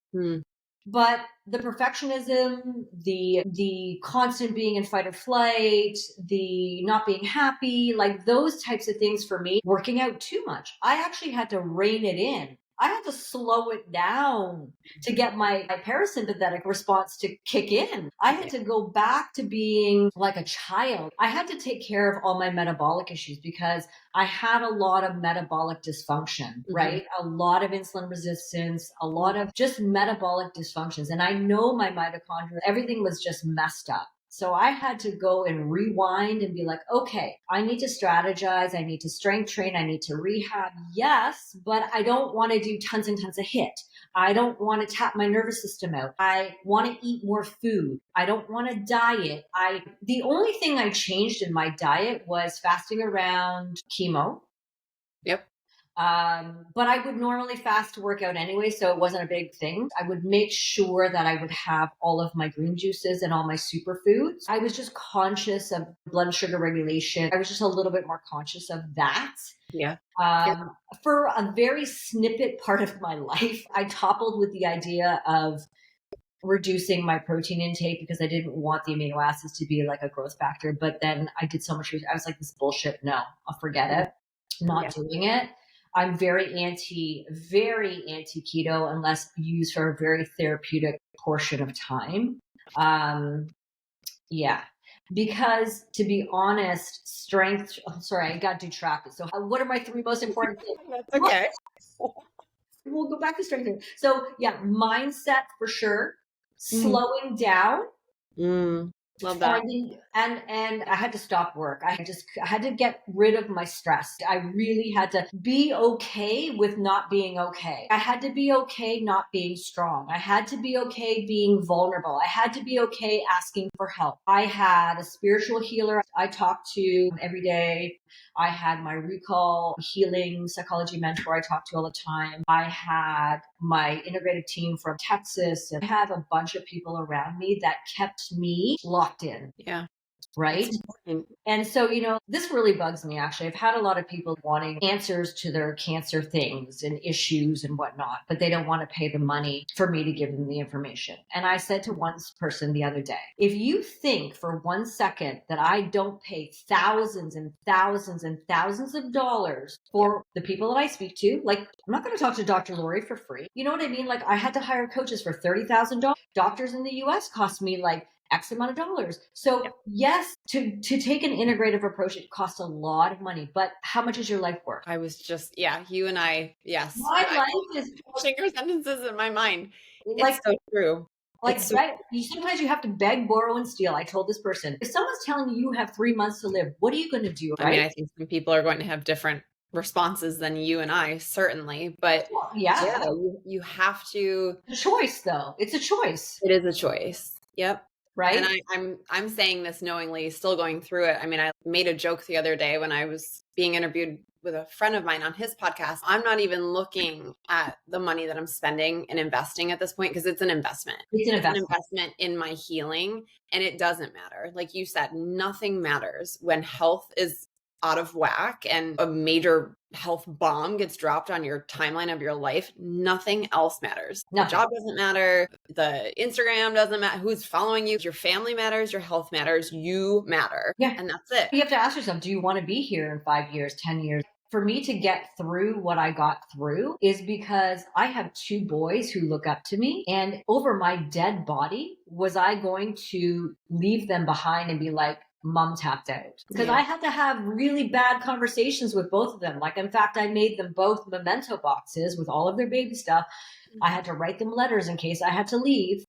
But the perfectionism, the constant being in fight or flight, the not being happy, like those types of things for me, working out too much. I actually had to rein it in. I had to slow it down to get my parasympathetic response to kick in. I had to go back to being like a child. I had to take care of all my metabolic issues because I had a lot of metabolic dysfunction, right? A lot of insulin resistance, a lot of just metabolic dysfunctions. And I know my mitochondria, everything was just messed up. So I had to go and rewind and be like, okay, I need to strategize. I need to strength train. I need to rehab. Yes, but I don't want to do tons and tons of HIIT. I don't want to tap my nervous system out. I want to eat more food. I don't want to diet. The only thing I changed in my diet was fasting around chemo. Yep. But I would normally fast to work out anyway, so it wasn't a big thing. I would make sure that I would have all of my green juices and all my superfoods. I was just conscious of blood sugar regulation. I was just a little bit more conscious of that. Yeah. For a very snippet part of my life, I toppled with the idea of reducing my protein intake because I didn't want the amino acids to be like a growth factor. But then I did so much research. I was like, this bullshit. No, I'll forget it. Not doing it. I'm very anti keto unless used for a very therapeutic portion of time. Yeah. Because to be honest, strength, sorry, I got detracted. So what are my 3 most important things? That's okay. We'll go back to strength. So yeah, mindset for sure, slowing down, Love that. and I had to stop work. I had to get rid of my stress. I really had to be okay with not being okay. I had to be okay not being strong. I had to be okay being vulnerable. I had to be okay asking for help. I had a spiritual healer I talked to every day. I had my recall healing psychology mentor I talked to all the time. I had my integrative team from Texas, and I have a bunch of people around me that kept me locked in. Yeah. Right. And so, this really bugs me, actually. I've had a lot of people wanting answers to their cancer things and issues and whatnot, but they don't want to pay the money for me to give them the information. And I said to one person the other day, if you think for 1 second that I don't pay thousands and thousands and thousands of dollars for the people that I speak to, like, I'm not going to talk to Dr. Lori for free. You know what I mean? Like, I had to hire coaches for $30,000. Doctors in the US cost me like X amount of dollars. So yes, to take an integrative approach, it costs a lot of money, but how much is your life worth? I was just, you and I, yes. My life is finishing your sentences in my mind. like, It's so true. like that. Sometimes you have to beg, borrow, and steal. I told this person, if someone's telling you have 3 months to live, what are you going to do? Right? I mean, I think some people are going to have different responses than you and I, certainly, but you have to. It's a choice, though. It's a choice. It is a choice. Yep. Right. And I'm saying this knowingly, still going through it. I mean, I made a joke the other day when I was being interviewed with a friend of mine on his podcast. I'm not even looking at the money that I'm spending and investing at this point, because it's an investment. It's an investment in my healing, and it doesn't matter. Like you said, nothing matters when health is out of whack and a major health bomb gets dropped on your timeline of your life. Nothing else matters. The job doesn't matter. The Instagram doesn't matter. Who's following you? Your family matters. Your health matters. You matter. Yeah. And that's it. You have to ask yourself, do you want to be here in 5 years, 10 years? For me to get through what I got through is because I have 2 boys who look up to me, and over my dead body, was I going to leave them behind and be like, Mom tapped out? Because I had to have really bad conversations with both of them. Like, in fact, I made them both memento boxes with all of their baby stuff. I had to write them letters in case I had to leave,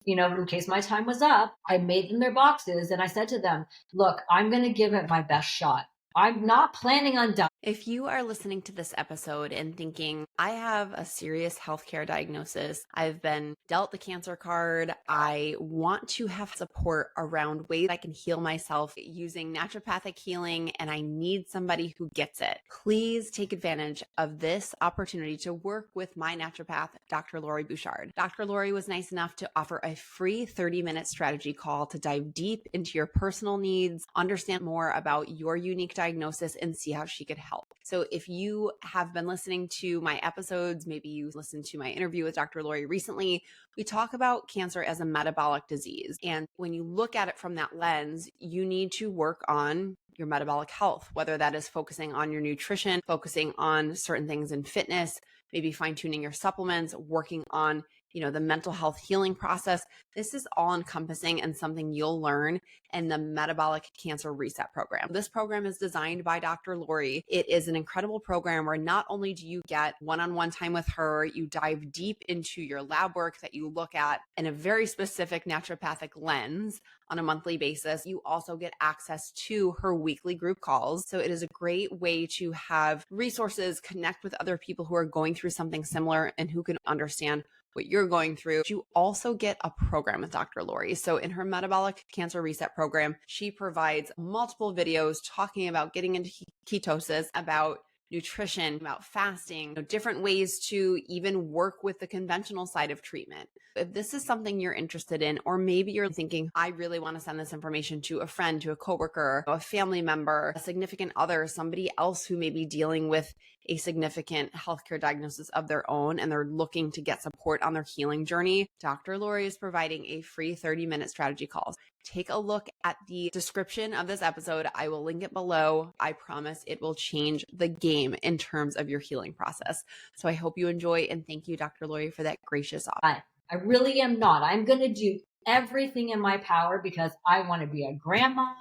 in case my time was up. I made them their boxes, and I said to them, look, I'm going to give it my best shot. I'm not planning on dying. If you are listening to this episode and thinking, I have a serious healthcare diagnosis, I've been dealt the cancer card, I want to have support around ways I can heal myself using naturopathic healing, and I need somebody who gets it, please take advantage of this opportunity to work with my naturopath, Dr. Lori Bouchard. Dr. Lori was nice enough to offer a free 30-minute strategy call to dive deep into your personal needs, understand more about your unique diagnosis, and see how she could help. So if you have been listening to my episodes, maybe you listened to my interview with Dr. Lori recently, we talk about cancer as a metabolic disease. And when you look at it from that lens, you need to work on your metabolic health, whether that is focusing on your nutrition, focusing on certain things in fitness, maybe fine-tuning your supplements, working on the mental health healing process. This is all encompassing and something you'll learn in the Metabolic Cancer Reset Program. This program is designed by Dr. Lori. It is an incredible program where not only do you get one-on-one time with her, you dive deep into your lab work that you look at in a very specific naturopathic lens on a monthly basis. You also get access to her weekly group calls. So it is a great way to have resources, connect with other people who are going through something similar and who can understand what you're going through. You also get a program with Dr. Lori. So in her Metabolic Cancer Reset Program, she provides multiple videos talking about getting into ketosis, about nutrition, about fasting, different ways to even work with the conventional side of treatment. If this is something you're interested in, or maybe you're thinking, I really want to send this information to a friend, to a coworker, a family member, a significant other, somebody else who may be dealing with a significant healthcare diagnosis of their own and they're looking to get support on their healing journey, Dr. Lori is providing a free 30-minute strategy call. Take a look at the description of this episode. I will link it below. I promise it will change the game in terms of your healing process. So I hope you enjoy, and thank you, Dr. Lori, for that gracious offer. I really am not. I'm going to do everything in my power because I want to be a grandma.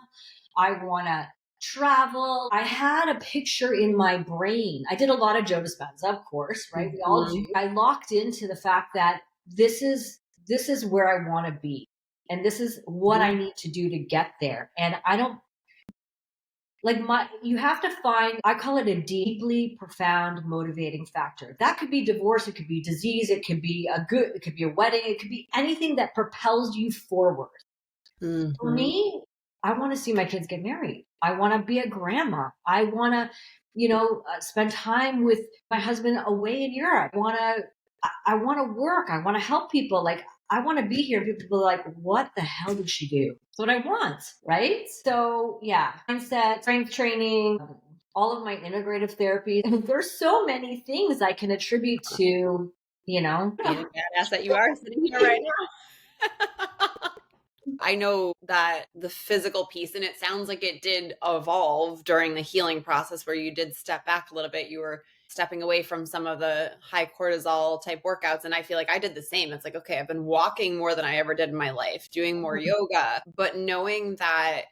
I want to travel. I had a picture in my brain. I did a lot of Joe Dispenza, of course, right? We all do. I locked into the fact that this is where I want to be. And this is what I need to do to get there. And I don't you have to find, I call it a deeply profound motivating factor. That could be divorce, it could be disease, it could be a wedding, it could be anything that propels you forward. For me, I want to see my kids get married. I want to be a grandma. I want to, spend time with my husband away in Europe. I want to work. I want to help people. Like, I want to be here. People are like, what the hell did she do? That's what I want, right? So yeah, mindset, strength training, all of my integrative therapy. There's so many things I can attribute to, being a badass that you are sitting here right now. I know that the physical piece, and it sounds like it did evolve during the healing process where you did step back a little bit. You were stepping away from some of the high cortisol type workouts. And I feel like I did the same. It's like, okay, I've been walking more than I ever did in my life, doing more yoga, but knowing that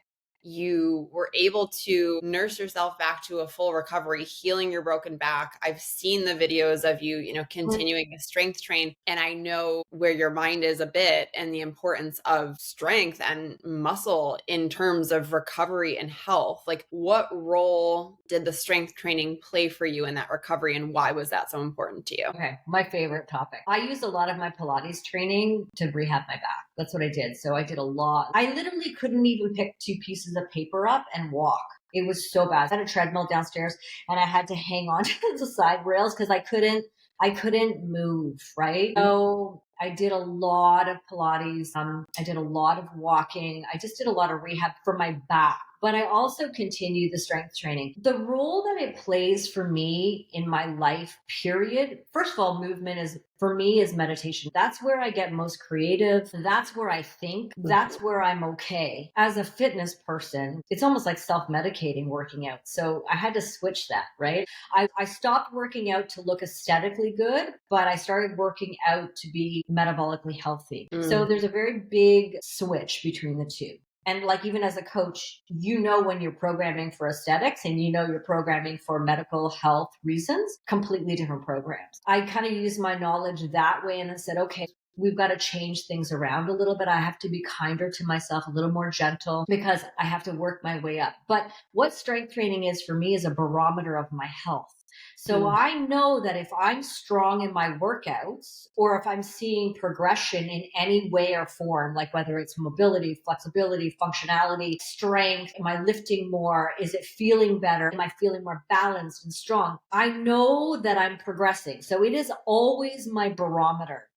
you were able to nurse yourself back to a full recovery, healing your broken back. I've seen the videos of you, continuing to strength train. And I know where your mind is a bit and the importance of strength and muscle in terms of recovery and health. Like, what role did the strength training play for you in that recovery? And why was that so important to you? Okay. My favorite topic. I used a lot of my Pilates training to rehab my back. That's what I did. So I did a lot. I literally couldn't even pick 2 pieces of paper up and walk. It was so bad. I had a treadmill downstairs and I had to hang on to the side rails because I couldn't move, right? So I did a lot of Pilates. I did a lot of walking. I just did a lot of rehab for my back. But I also continued the strength training. The role that it plays for me in my life, period. First of all, movement is, for me, is meditation. That's where I get most creative. That's where I think. That's where I'm okay. As a fitness person, it's almost like self-medicating working out. So I had to switch that, right? I stopped working out to look aesthetically good, but I started working out to be metabolically healthy. So there's a very big switch between the two. And like, even as a coach, when you're programming for aesthetics and you're programming for medical health reasons, completely different programs. I kind of used my knowledge that way and then said, okay, we've got to change things around a little bit. I have to be kinder to myself, a little more gentle, because I have to work my way up. But what strength training is for me is a barometer of my health. So I know that if I'm strong in my workouts, or if I'm seeing progression in any way or form, like whether it's mobility, flexibility, functionality, strength, am I lifting more? Is it feeling better? Am I feeling more balanced and strong? I know that I'm progressing. So it is always my barometer.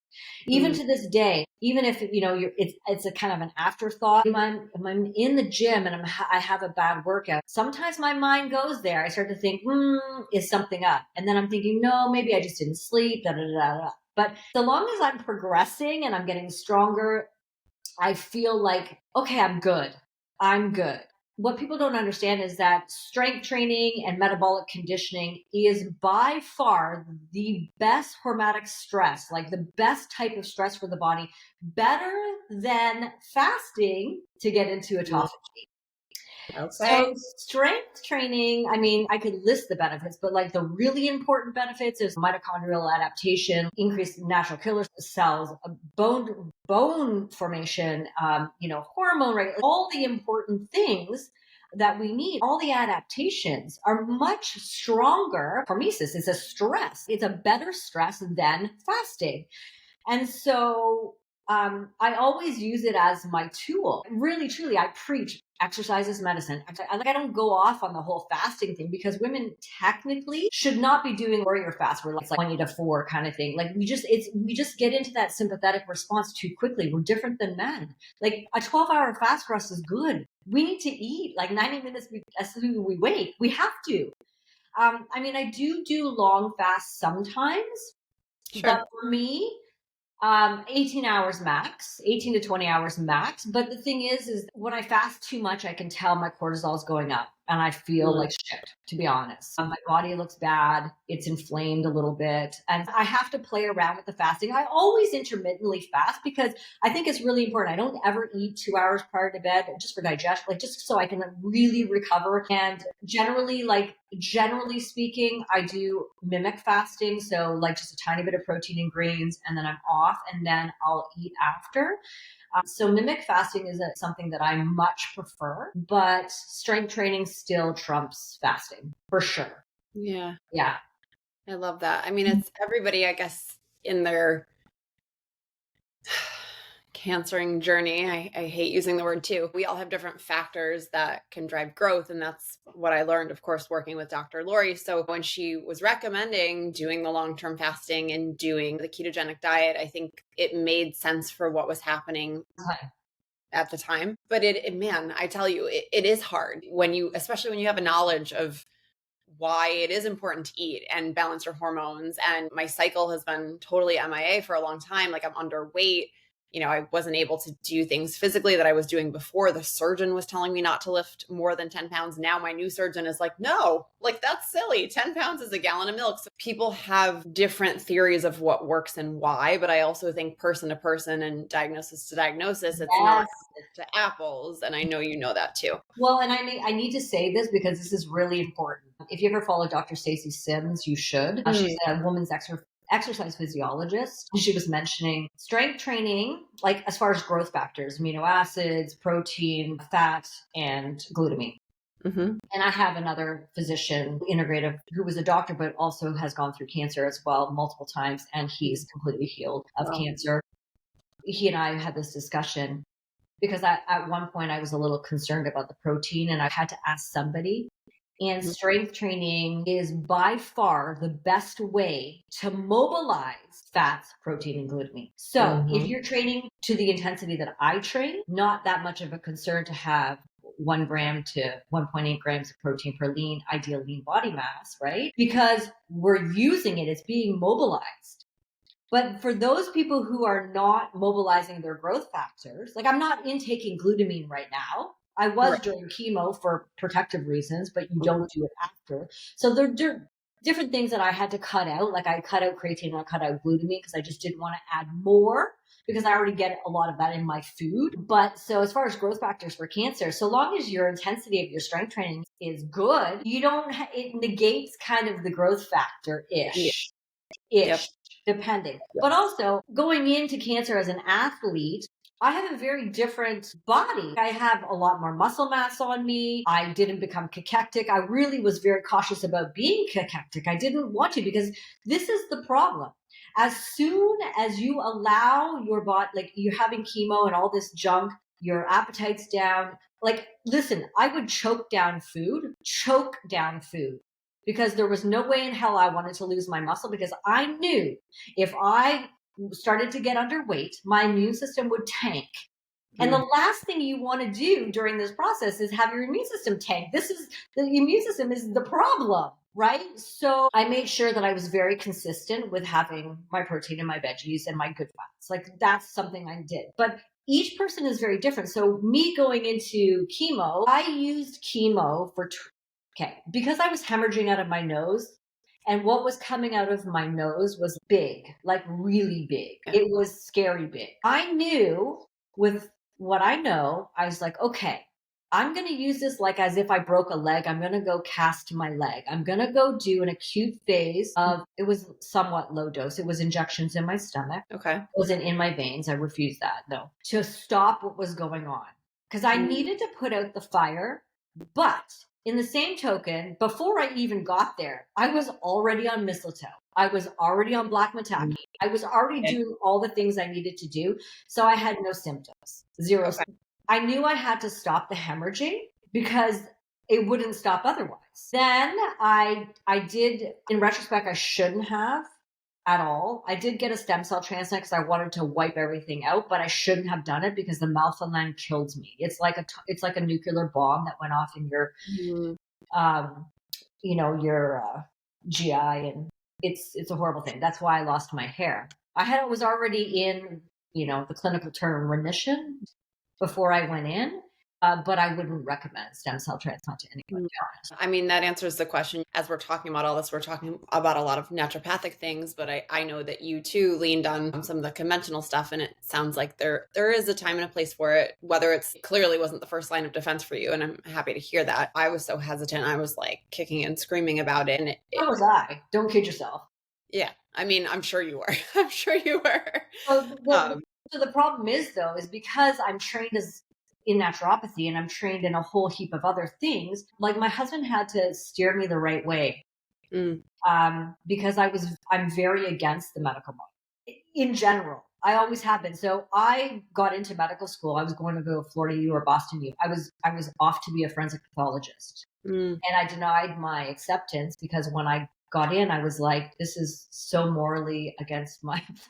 Even to this day, even if it's a kind of an afterthought. If I'm in the gym and I have a bad workout, sometimes my mind goes there. I start to think, is something up? And then I'm thinking, no, maybe I just didn't sleep. Da, da, da, da. But so long as I'm progressing and I'm getting stronger, I feel like, okay, I'm good. I'm good. What people don't understand is that strength training and metabolic conditioning is by far the best hormetic stress, like the best type of stress for the body, better than fasting to get into autophagy. Okay. So strength training, I mean, I could list the benefits, but like the really important benefits is mitochondrial adaptation, increased natural killer cells, bone formation, hormone rate, all the important things that we need. All the adaptations are much stronger. Hormesis is a stress. It's a better stress than fasting. And so I always use it as my tool. Really, truly, I preach exercise is medicine. I don't go off on the whole fasting thing, because women technically should not be doing warrior fast where it's like 20 to 4 kind of thing. Like we just get into that sympathetic response too quickly. We're different than men. Like a 12-hour fast for us is good. We need to eat like 90 minutes as soon as we wake. We have to. I do long fasts sometimes, Sure. but for me, 18 hours max, 18 to 20 hours max. But the thing is when I fast too much, I can tell my cortisol is going up. and I feel like shit, to be honest. My body looks bad. It's inflamed a little bit. And I have to play around with the fasting. I always intermittently fast because I think it's really important. I don't ever eat 2 hours prior to bed just for digestion, like just so I can really recover. And generally speaking, I do mimic fasting. So like just a tiny bit of protein and grains, and then I'm off, and then I'll eat after. So mimic fasting is something that I much prefer, but strength training still trumps fasting for sure. Yeah. Yeah. I love that. I mean, it's everybody, I guess, in their cancering journey. I hate using the word too. We all have different factors that can drive growth. And that's what I learned, of course, working with Dr. Lori. So when she was recommending doing the long-term fasting and doing the ketogenic diet, I think it made sense for what was happening at the time. But man, I tell you, it is hard especially when you have a knowledge of why it is important to eat and balance your hormones. And my cycle has been totally MIA for a long time. Like I'm underweight. I wasn't able to do things physically that I was doing before. The surgeon was telling me not to lift more than 10 pounds. Now my new surgeon is like, no, like that's silly. 10 pounds is a gallon of milk. So people have different theories of what works and why, but I also think person to person and diagnosis to diagnosis, it's not apples to apples. And I know you know that too. Well, and I need to say this because this is really important. If you ever follow Dr. Stacey Sims, you should. She's a woman's exercise physiologist. She was mentioning strength training, like as far as growth factors, amino acids, protein, fat, and glutamine. And I have another physician, integrative, who was a doctor, but also has gone through cancer as well multiple times, and he's completely healed of cancer. He and I had this discussion because at one point I was a little concerned about the protein, and I had to ask somebody. And strength training is by far the best way to mobilize fats, protein, and glutamine. So if you're training to the intensity that I train, not that much of a concern to have 1 gram to 1.8 grams of protein per ideal lean body mass, right? Because we're using it, it's being mobilized. But for those people who are not mobilizing their growth factors, like I'm not intaking glutamine right now. I was during chemo for protective reasons, but you don't do it after. So there are different things that I had to cut out. Like I cut out creatine and I cut out glutamine because I just didn't want to add more because I already get a lot of that in my food. But so as far as growth factors for cancer, so long as your intensity of your strength training is good, it negates kind of the growth factor-ish. Depending. But also going into cancer as an athlete, I have a very different body. I have a lot more muscle mass on me. I didn't become cachectic. I really was very cautious about being cachectic. I didn't want to because this is the problem. As soon as you allow your body, like you're having chemo and all this junk, your appetite's down. Like, listen, I would choke down food. Because there was no way in hell I wanted to lose my muscle because I knew if I started to get underweight, my immune system would tank. And the last thing you want to do during this process is have your immune system tank. The immune system is the problem, right? So I made sure that I was very consistent with having my protein and my veggies and my good fats. Like that's something I did. But each person is very different. So me going into chemo, I used chemo because I was hemorrhaging out of my nose, and what was coming out of my nose was big, like really big. It was scary big. I knew with what I know, I was like, okay, I'm going to use this like as if I broke a leg. I'm going to go cast my leg. I'm going to go do an acute phase it was somewhat low dose. It was injections in my stomach. Okay. It wasn't in my veins. I refused that, no. To stop what was going on. Because I needed to put out the fire, but in the same token, before I even got there, I was already on mistletoe. I was already on black maitake. I was already doing all the things I needed to do. So I had no symptoms, zero. Okay. I knew I had to stop the hemorrhaging because it wouldn't stop otherwise. Then I did, in retrospect, I shouldn't have at all. I did get a stem cell transplant because I wanted to wipe everything out, but I shouldn't have done it because the melphalan killed me. It's like a nuclear bomb that went off in your, your GI, and it's a horrible thing. That's why I lost my hair. I was already in, the clinical term remission before I went in. But I wouldn't recommend stem cell transplant to anyone, to be honest. I mean, that answers the question. As we're talking about all this, we're talking about a lot of naturopathic things, but I know that you too leaned on some of the conventional stuff, and it sounds like there is a time and a place for it, whether it's clearly wasn't the first line of defense for you, and I'm happy to hear that. I was so hesitant. I was like kicking and screaming about it. And So was I. Don't kid yourself. Yeah. I mean, I'm sure you were. I'm sure you were. So the problem is, though, is because I'm trained in naturopathy and I'm trained in a whole heap of other things, like my husband had to steer me the right way. Because I'm very against the medical model in general. I always have been. So I got into medical school. I was going to go to Florida U or Boston U. I was off to be a forensic pathologist. And I denied my acceptance because when I got in, I was like, this is so morally against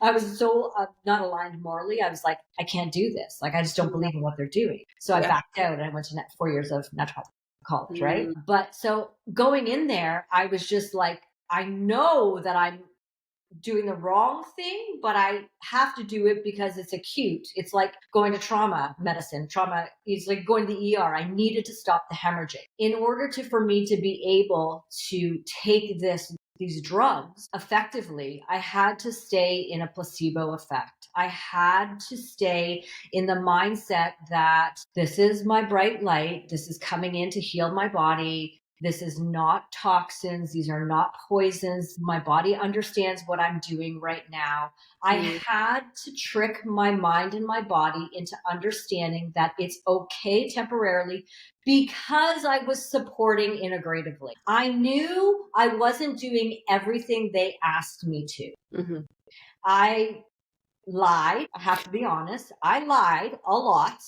I was so not aligned morally. I was like, I can't do this. Like, I just don't believe in what they're doing. So I backed out and I went to 4 years of naturopathy college, right? But so going in there, I was just like, I know that I'm doing the wrong thing, but I have to do it because it's acute. It's like going to trauma medicine. Trauma is like going to the ER. I needed to stop the hemorrhaging. In order for me to be able to take these drugs effectively, I had to stay in a placebo effect. I had to stay in the mindset that this is my bright light. This is coming in to heal my body. This is not toxins. These are not poisons. My body understands what I'm doing right now. I had to trick my mind and my body into understanding that it's okay temporarily because I was supporting integratively. I knew I wasn't doing everything they asked me to. I lied. I have to be honest. I lied a lot.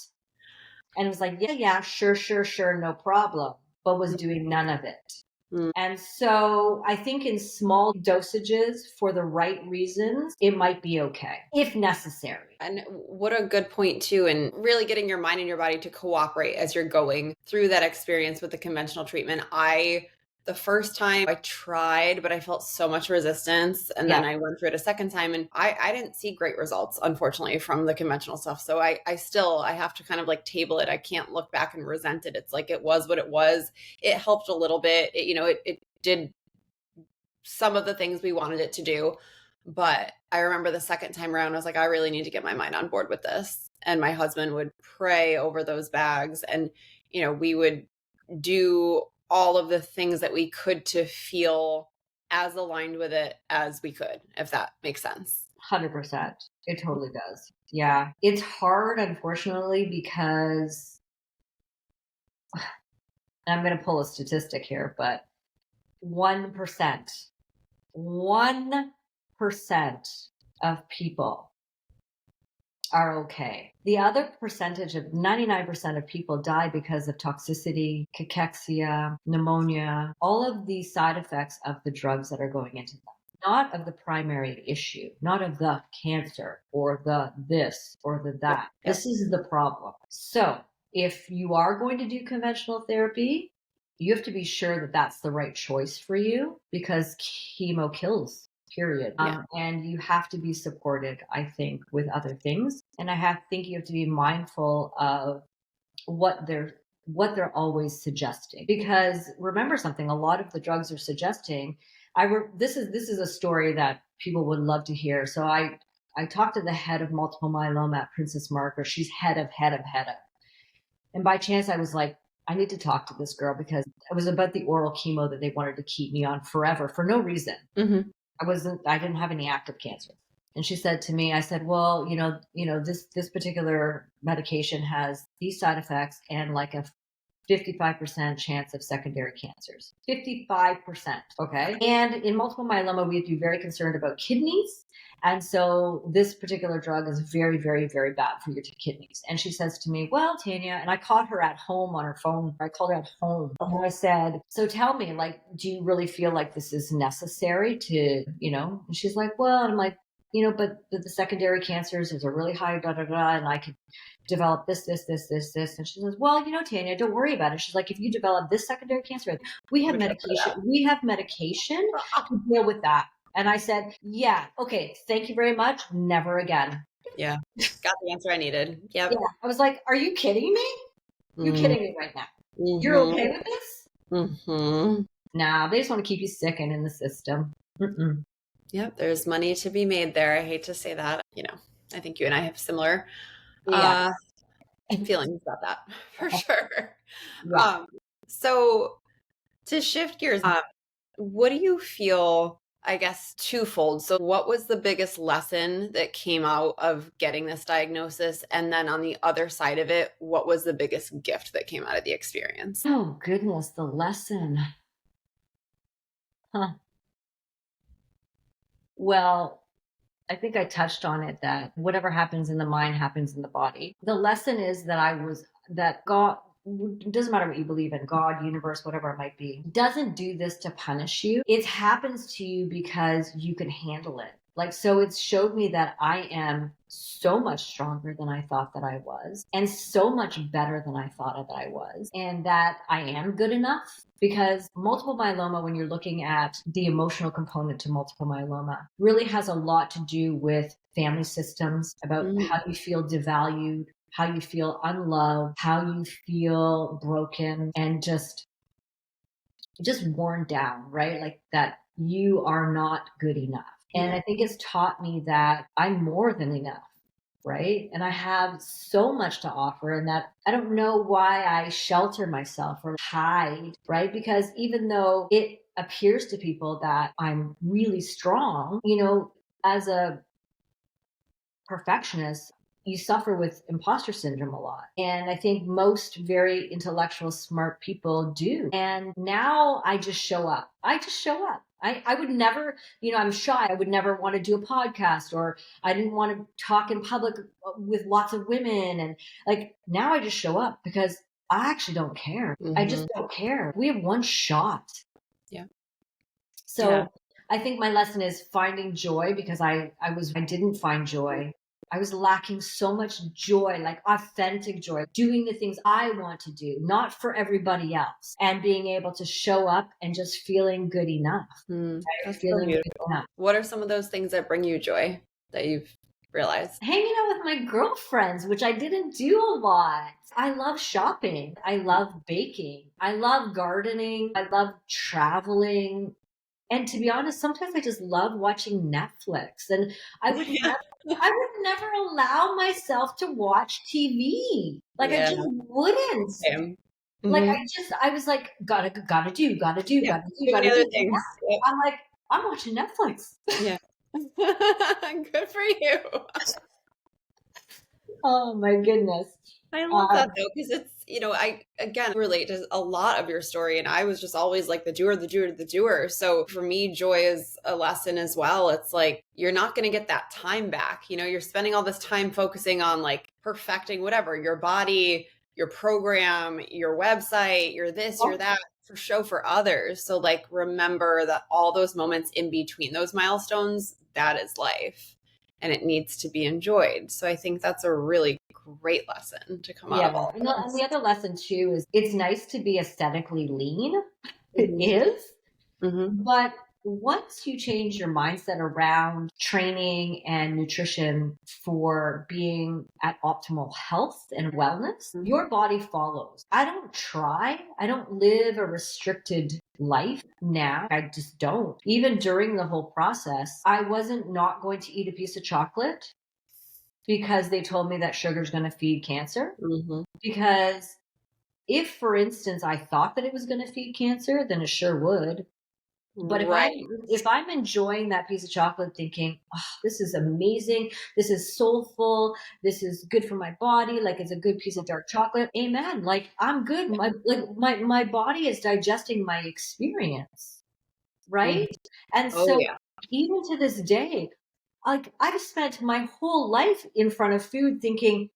And it was like, yeah, sure, no problem. But was doing none of it. And so I think in small dosages for the right reasons, it might be okay if necessary. And what a good point too, and really getting your mind and your body to cooperate as you're going through that experience with the conventional treatment. The first time I tried, but I felt so much resistance. And then I went through it a second time and I didn't see great results, unfortunately, from the conventional stuff. So I have to kind of like table it. I can't look back and resent it. It's like, it was what it was. It helped a little bit. It did some of the things we wanted it to do. But I remember the second time around, I was like, I really need to get my mind on board with this. And my husband would pray over those bags. And, we would do all of the things that we could to feel as aligned with it as we could, if that makes sense. 100%. It totally does. Yeah. It's hard, unfortunately, because I'm going to pull a statistic here, but 1% of people are okay. The other percentage of 99% of people die because of toxicity, cachexia, pneumonia, all of these side effects of the drugs that are going into them. Not of the primary issue, not of the cancer or the this or the that. This is the problem. So if you are going to do conventional therapy, you have to be sure that that's the right choice for you, because chemo kills. Period. And you have to be supported, I think, with other things. And I think you have to be mindful of what they're always suggesting. Because remember something, a lot of the drugs are suggesting. This is a story that people would love to hear. So I talked to the head of multiple myeloma at Princess Margaret. She's head of. And by chance, I was like, I need to talk to this girl because it was about the oral chemo that they wanted to keep me on forever for no reason. I didn't have any active cancer. And she said to me, I said, well, this particular medication has these side effects and like a 55% chance of secondary cancers. 55%. Okay. And in multiple myeloma, we have to be very concerned about kidneys. And so this particular drug is very, very, very bad for your kidneys. And she says to me, well, Tania, and I caught her at home on her phone. I called her at home. And I said, so tell me, like, do you really feel like this is necessary to, And she's like, well, and I'm like, but the secondary cancers is a really high and I could develop this. And she says, well, Tania, don't worry about it. She's like, if you develop this secondary cancer, we have medication to deal with that. And I said, yeah, okay, thank you very much. Never again. Yeah. Got the answer I needed. Yep. Yeah. I was like, are you kidding me? You're kidding me right now. You're okay with this? Nah, they just want to keep you sick and in the system. Yep, there's money to be made there. I hate to say that. I think you and I have similar feelings about that for sure. Yeah. So to shift gears, what do you feel, I guess, twofold? So what was the biggest lesson that came out of getting this diagnosis? And then on the other side of it, what was the biggest gift that came out of the experience? Oh, goodness, the lesson. Huh. Well, I think I touched on it that whatever happens in the mind happens in the body. The lesson is that God, it doesn't matter what you believe in, God, universe, whatever it might be, doesn't do this to punish you. It happens to you because you can handle it. So it's showed me that I am so much stronger than I thought that I was, and so much better than I thought that I was, and that I am good enough. Because multiple myeloma, when you're looking at the emotional component to multiple myeloma, really has a lot to do with family systems, about how you feel devalued, how you feel unloved, how you feel broken, and just worn down, right? Like that you are not good enough. And I think it's taught me that I'm more than enough, right? And I have so much to offer, and that I don't know why I shelter myself or hide, right? Because even though it appears to people that I'm really strong, as a perfectionist, you suffer with imposter syndrome a lot. And I think most very intellectual, smart people do. And now I just show up. I would never, I'm shy. I would never want to do a podcast, or I didn't want to talk in public with lots of women. And now I just show up because I actually don't care. I just don't care. We have one shot. Yeah. So I think my lesson is finding joy, because I didn't find joy. I was lacking so much joy, like authentic joy, doing the things I want to do, not for everybody else, and being able to show up and just feeling good enough. That's so beautiful. What are some of those things that bring you joy that you've realized? Hanging out with my girlfriends, which I didn't do a lot. I love shopping. I love baking. I love gardening. I love traveling. And to be honest, sometimes I just love watching Netflix. And I would never allow myself to watch TV. I just wouldn't. Same. I was like, gotta do. Other things. I'm like, I'm watching Netflix. Yeah. Good for you. Oh my goodness. I love that though, because it's, I again relate to a lot of your story, and I was just always like the doer. So for me, joy is a lesson as well. It's like, you're not going to get that time back. You're spending all this time focusing on perfecting whatever, your body, your program, your website, your this, your that, for show for others. So remember that all those moments in between those milestones, that is life, and it needs to be enjoyed. So I think that's a really great lesson to come out of all. And the other lesson too is it's nice to be aesthetically lean. It is. But once you change your mindset around training and nutrition for being at optimal health and wellness, your body follows. I don't try. I don't live a restricted life now. I just don't. Even during the whole process, I wasn't not going to eat a piece of chocolate because they told me that sugar is going to feed cancer. Because if, for instance, I thought that it was going to feed cancer, then it sure would. But if I'm enjoying that piece of chocolate thinking, oh, this is amazing, this is soulful, this is good for my body, it's a good piece of dark chocolate, amen. I'm good. My body is digesting my experience, right? And so even to this day, I've spent my whole life in front of food thinking,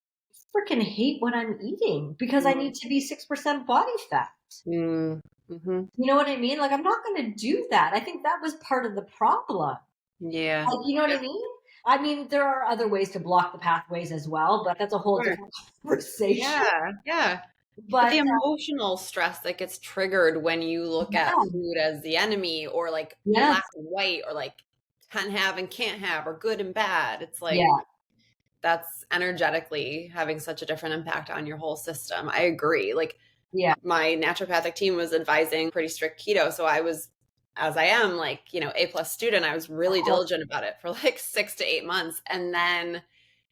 I freaking hate what I'm eating because I need to be 6% body fat. You know what I mean? I'm not going to do that. I think that was part of the problem. Yeah. You know what I mean? I mean, there are other ways to block the pathways as well, but that's a whole different conversation. Yeah. But the emotional stress that gets triggered when you look at food as the enemy, or black and white, or can have and can't have, or good and bad. It's that's energetically having such a different impact on your whole system. I agree. Like, Yeah. my naturopathic team was advising pretty strict keto. So I was, as I am, like, A+ student, I was really diligent about it for like 6 to 8 months. And then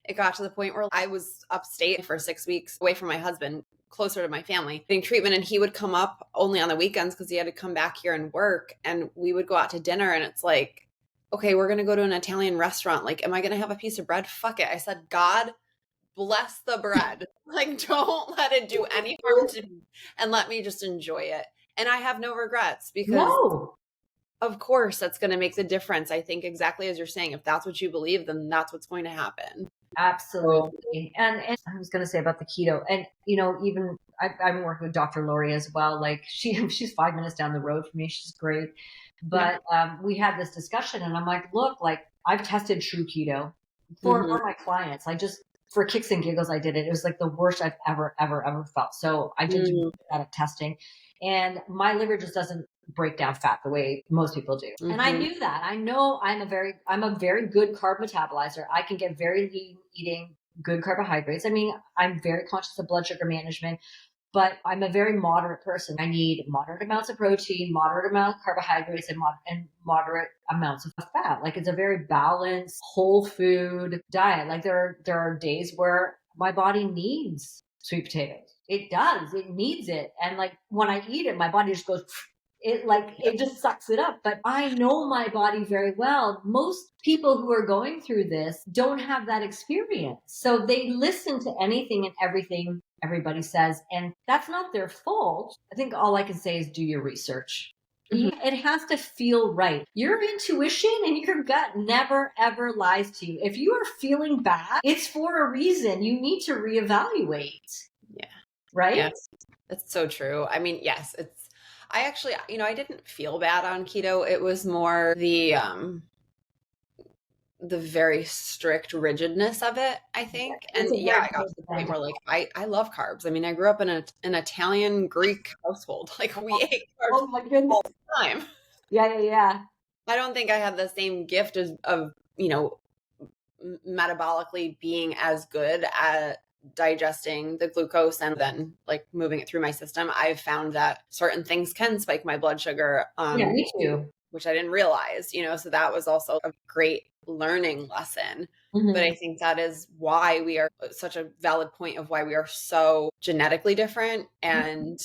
it got to the point where I was upstate for 6 weeks away from my husband, closer to my family, getting treatment. And he would come up only on the weekends because he had to come back here and work. And we would go out to dinner, and it's like, okay, we're going to go to an Italian restaurant. Like, am I going to have a piece of bread? Fuck it. I said, God bless the bread. Like, don't let it do any harm to me, and let me just enjoy it. And I have no regrets, because No. of course that's going to make the difference. I think exactly as you're saying, if that's what you believe, then that's what's going to happen. Absolutely. And I was going to say about the keto, and even I'm working with Dr. Lori as well. Like she's 5 minutes down the road from me. She's great. But we had this discussion, and I'm like, look, like I've tested true keto for my clients. I just, for kicks and giggles, I did it. It was like the worst I've ever felt. So I did do that testing, and my liver just doesn't break down fat the way most people do. And I knew that. I know I'm a very good carb metabolizer. I can get very lean eating good carbohydrates. I mean, I'm very conscious of blood sugar management, but I'm a very moderate person. I need moderate amounts of protein, moderate amount of carbohydrates, and moderate amounts of fat. Like, it's a very balanced, whole food diet. Like, there are days where my body needs sweet potatoes. It does. It needs it. And like when I eat it, my body just goes, it just sucks it up. But I know my body very well. Most people who are going through this don't have that experience. So they listen to anything and everything everybody says, and that's not their fault. I think all I can say is do your research. It has to feel right. Your intuition and your gut never, ever lies to you. If you are feeling bad, it's for a reason. You need to reevaluate. Yeah. Right? Yes. That's so true. I mean, yes, I actually, I didn't feel bad on keto. It was more the very strict rigidness of it, I think. And I got to the point where, like, I love carbs. I mean, I grew up in an Italian Greek household. Like, we ate carbs all the time. Yeah. I don't think I had the same gift of metabolically being as good at digesting the glucose and then like moving it through my system. I've found that certain things can spike my blood sugar. Yeah, me too. Which I didn't realize, so that was also a great learning lesson. But I think that is why we are such a valid point of why we are so genetically different and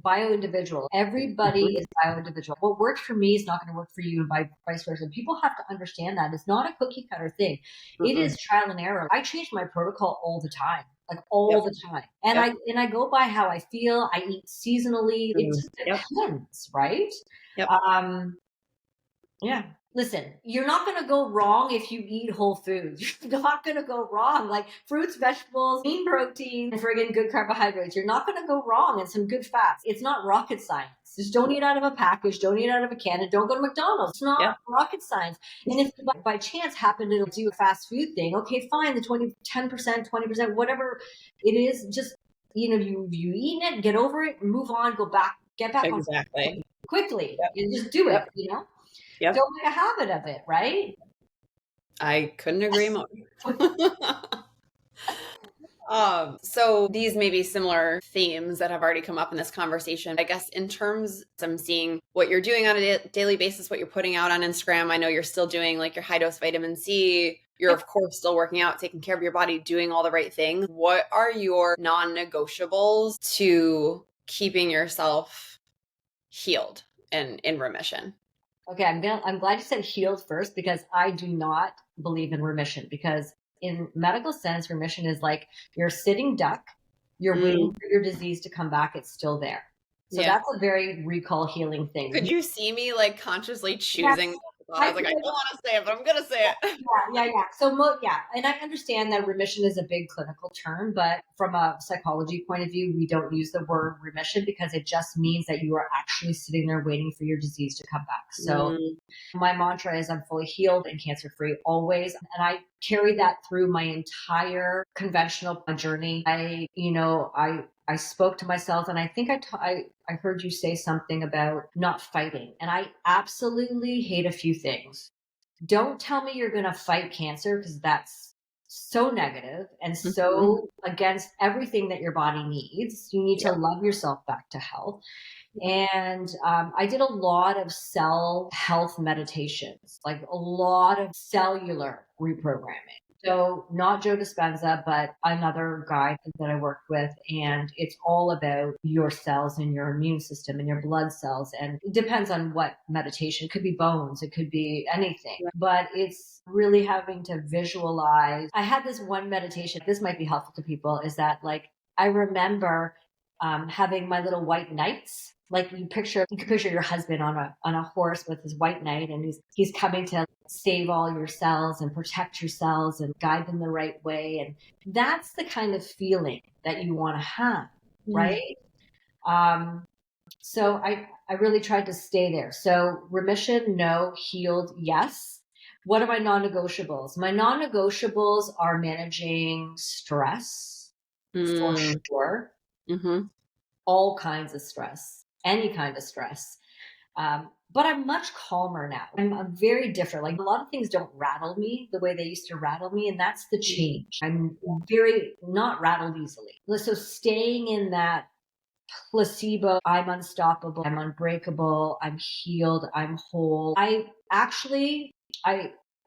bio-individual. Everybody is bio-individual. What works for me is not going to work for you, and vice versa. People have to understand that it's not a cookie cutter thing. It is trial and error. I change my protocol all the time. Like all the time. And I go by how I feel. I eat seasonally. It just depends, right? Yeah. Listen, you're not going to go wrong if you eat whole foods. You're not going to go wrong. Like fruits, vegetables, lean protein, and friggin' good carbohydrates. You're not going to go wrong, and some good fats. It's not rocket science. Just don't eat out of a package. Don't eat out of a can, and don't go to McDonald's. It's not rocket science. And if you by chance happen to do a fast food thing, okay, fine. The 10%, 20%, whatever it is, just, you've eaten it, get over it, move on, get back on quickly. And just do it, Don't make a habit of it, right? I couldn't agree more. So these may be similar themes that have already come up in this conversation. I guess in terms, I'm seeing what you're doing on a daily basis, what you're putting out on Instagram. I know you're still doing like your high dose vitamin C. You're of course still working out, taking care of your body, doing all the right things. What are your non-negotiables to keeping yourself healed and in remission? Okay, I'm glad you said healed first, because I do not believe in remission, because in medical sense, remission is like you're a sitting duck, you're waiting for your disease to come back, it's still there. So that's a very recall healing thing. Could you see me like consciously choosing? I was like, I don't want to say it, but I'm going to say it. Yeah. So, and I understand that remission is a big clinical term, but from a psychology point of view, we don't use the word remission because it just means that you are actually sitting there waiting for your disease to come back. So my mantra is I'm fully healed and cancer-free always. And I carry that through my entire conventional journey. I spoke to myself, and I think I heard you say something about not fighting. And I absolutely hate a few things. Don't tell me you're going to fight cancer, because that's so negative and so against everything that your body needs. You need to love yourself back to health. And I did a lot of cell health meditations, like a lot of cellular reprogramming. So not Joe Dispenza, but another guy that I worked with. And it's all about your cells and your immune system and your blood cells. And it depends on what meditation. It could be bones. It could be anything. But it's really having to visualize. I had this one meditation. This might be helpful to people, is that like I remember having my little white knights. Like you can picture your husband on a horse with his white knight, and he's coming to save all your cells and protect your cells and guide them the right way. And that's the kind of feeling that you want to have, right? So I really tried to stay there. So remission, no. Healed, yes. What are my non-negotiables? My non-negotiables are managing stress, for sure. All kinds of stress, any kind of stress. But I'm much calmer now. I'm very different. Like a lot of things don't rattle me the way they used to rattle me. And that's the change. I'm very not rattled easily. So staying in that placebo, I'm unstoppable, I'm unbreakable, I'm healed, I'm whole. I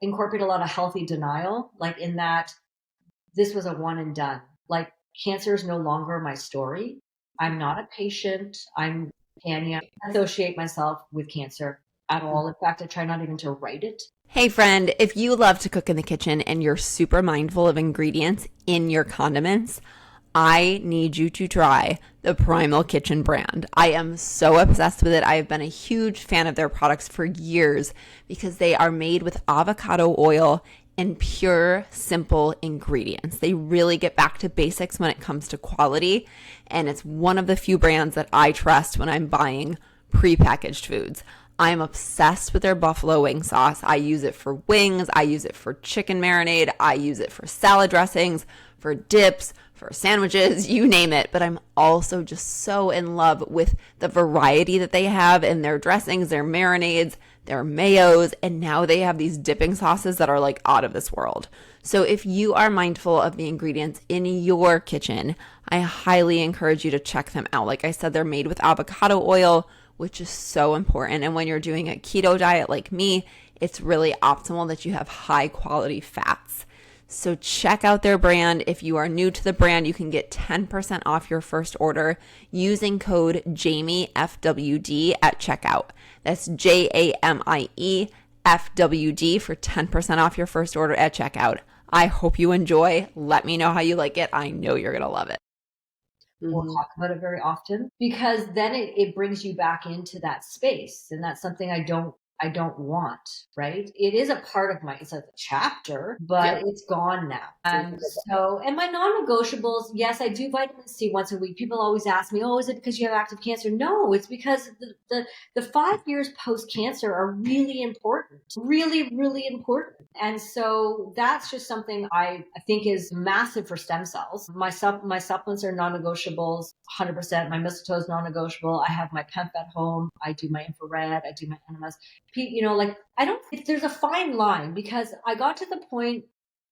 incorporate a lot of healthy denial, like in that this was a one and done. Like cancer is no longer my story. I'm not a patient. I'm Tania. I associate myself with cancer at all. In fact, I try not even to write it. Hey friend, if you love to cook in the kitchen and you're super mindful of ingredients in your condiments, I need you to try the Primal Kitchen brand. I am so obsessed with it. I have been a huge fan of their products for years because they are made with avocado oil and pure, simple ingredients. They really get back to basics when it comes to quality, and it's one of the few brands that I trust when I'm buying prepackaged foods. I'm obsessed with their buffalo wing sauce. I use it for wings. I use it for chicken marinade. I use it for salad dressings, for dips, for sandwiches, you name it. But I'm also just so in love with the variety that they have in their dressings, their marinades, their mayos, and now they have these dipping sauces that are like out of this world. So if you are mindful of the ingredients in your kitchen, I highly encourage you to check them out. Like I said, they're made with avocado oil, which is so important. And when you're doing a keto diet like me, it's really optimal that you have high quality fats. So check out their brand. If you are new to the brand, you can get 10% off your first order using code JAMIEFWD at checkout. That's JAMIEFWD for 10% off your first order at checkout. I hope you enjoy. Let me know how you like it. I know you're going to love it. We'll talk about it very often because then it brings you back into that space. And that's something I don't want, right? It is a part of it's a chapter, but it's gone now. And my non-negotiables, yes, I do vitamin C once a week. People always ask me, oh, is it because you have active cancer? No, it's because the 5 years post-cancer are really important, really, really important. And so that's just something I think is massive for stem cells. My supplements are non-negotiables, 100%. My mistletoe is non-negotiable. I have my PEMF at home. I do my infrared. I do my enemas. There's a fine line because I got to the point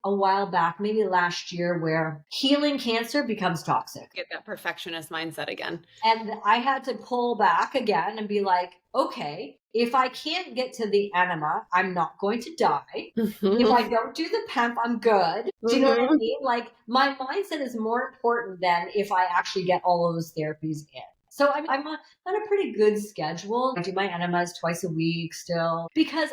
a while back, maybe last year, where healing cancer becomes toxic. Get that perfectionist mindset again. And I had to pull back again and be like, okay, if I can't get to the enema, I'm not going to die. If I don't do the PEMF, I'm good. Do you know what I mean? Like my mindset is more important than if I actually get all of those therapies in. So I'm on a pretty good schedule. I do my enemas twice a week still because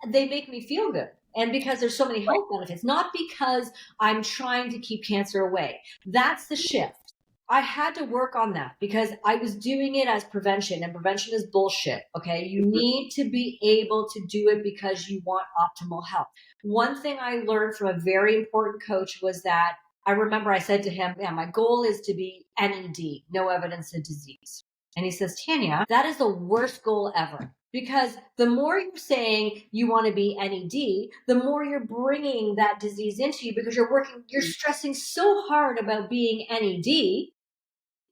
they make me feel good. And because there's so many health benefits, not because I'm trying to keep cancer away. That's the shift. I had to work on that because I was doing it as prevention, and prevention is bullshit. Okay. You need to be able to do it because you want optimal health. One thing I learned from a very important coach was that I remember I said to him, my goal is to be NED, no evidence of disease. And he says, Tania, that is the worst goal ever. Because the more you're saying you want to be NED, the more you're bringing that disease into you because you're stressing so hard about being NED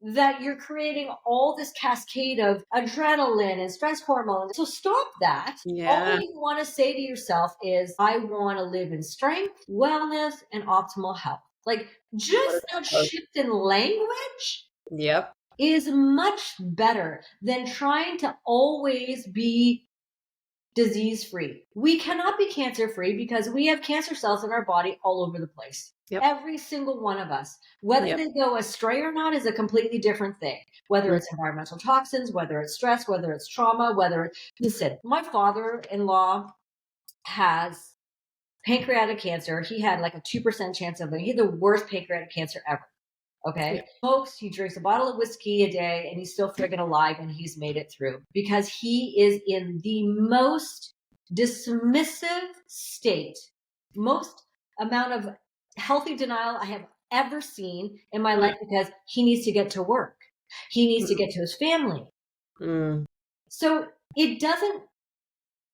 that you're creating all this cascade of adrenaline and stress hormones. So stop that. Yeah. All you want to say to yourself is, I want to live in strength, wellness, and optimal health. Like, just that shift in language Yep. is much better than trying to always be disease free. We cannot be cancer free because we have cancer cells in our body all over the place. Yep. Every single one of us. Whether they go astray or not is a completely different thing. Whether it's environmental toxins, whether it's stress, whether it's trauma, listen, my father-in-law has pancreatic cancer. He had like a 2% chance of it. He had the worst pancreatic cancer ever. Okay. Yeah. Folks, he drinks a bottle of whiskey a day and he's still friggin' alive and he's made it through because he is in the most dismissive state, most amount of healthy denial I have ever seen in my life because he needs to get to work. He needs to get to his family. So it doesn't,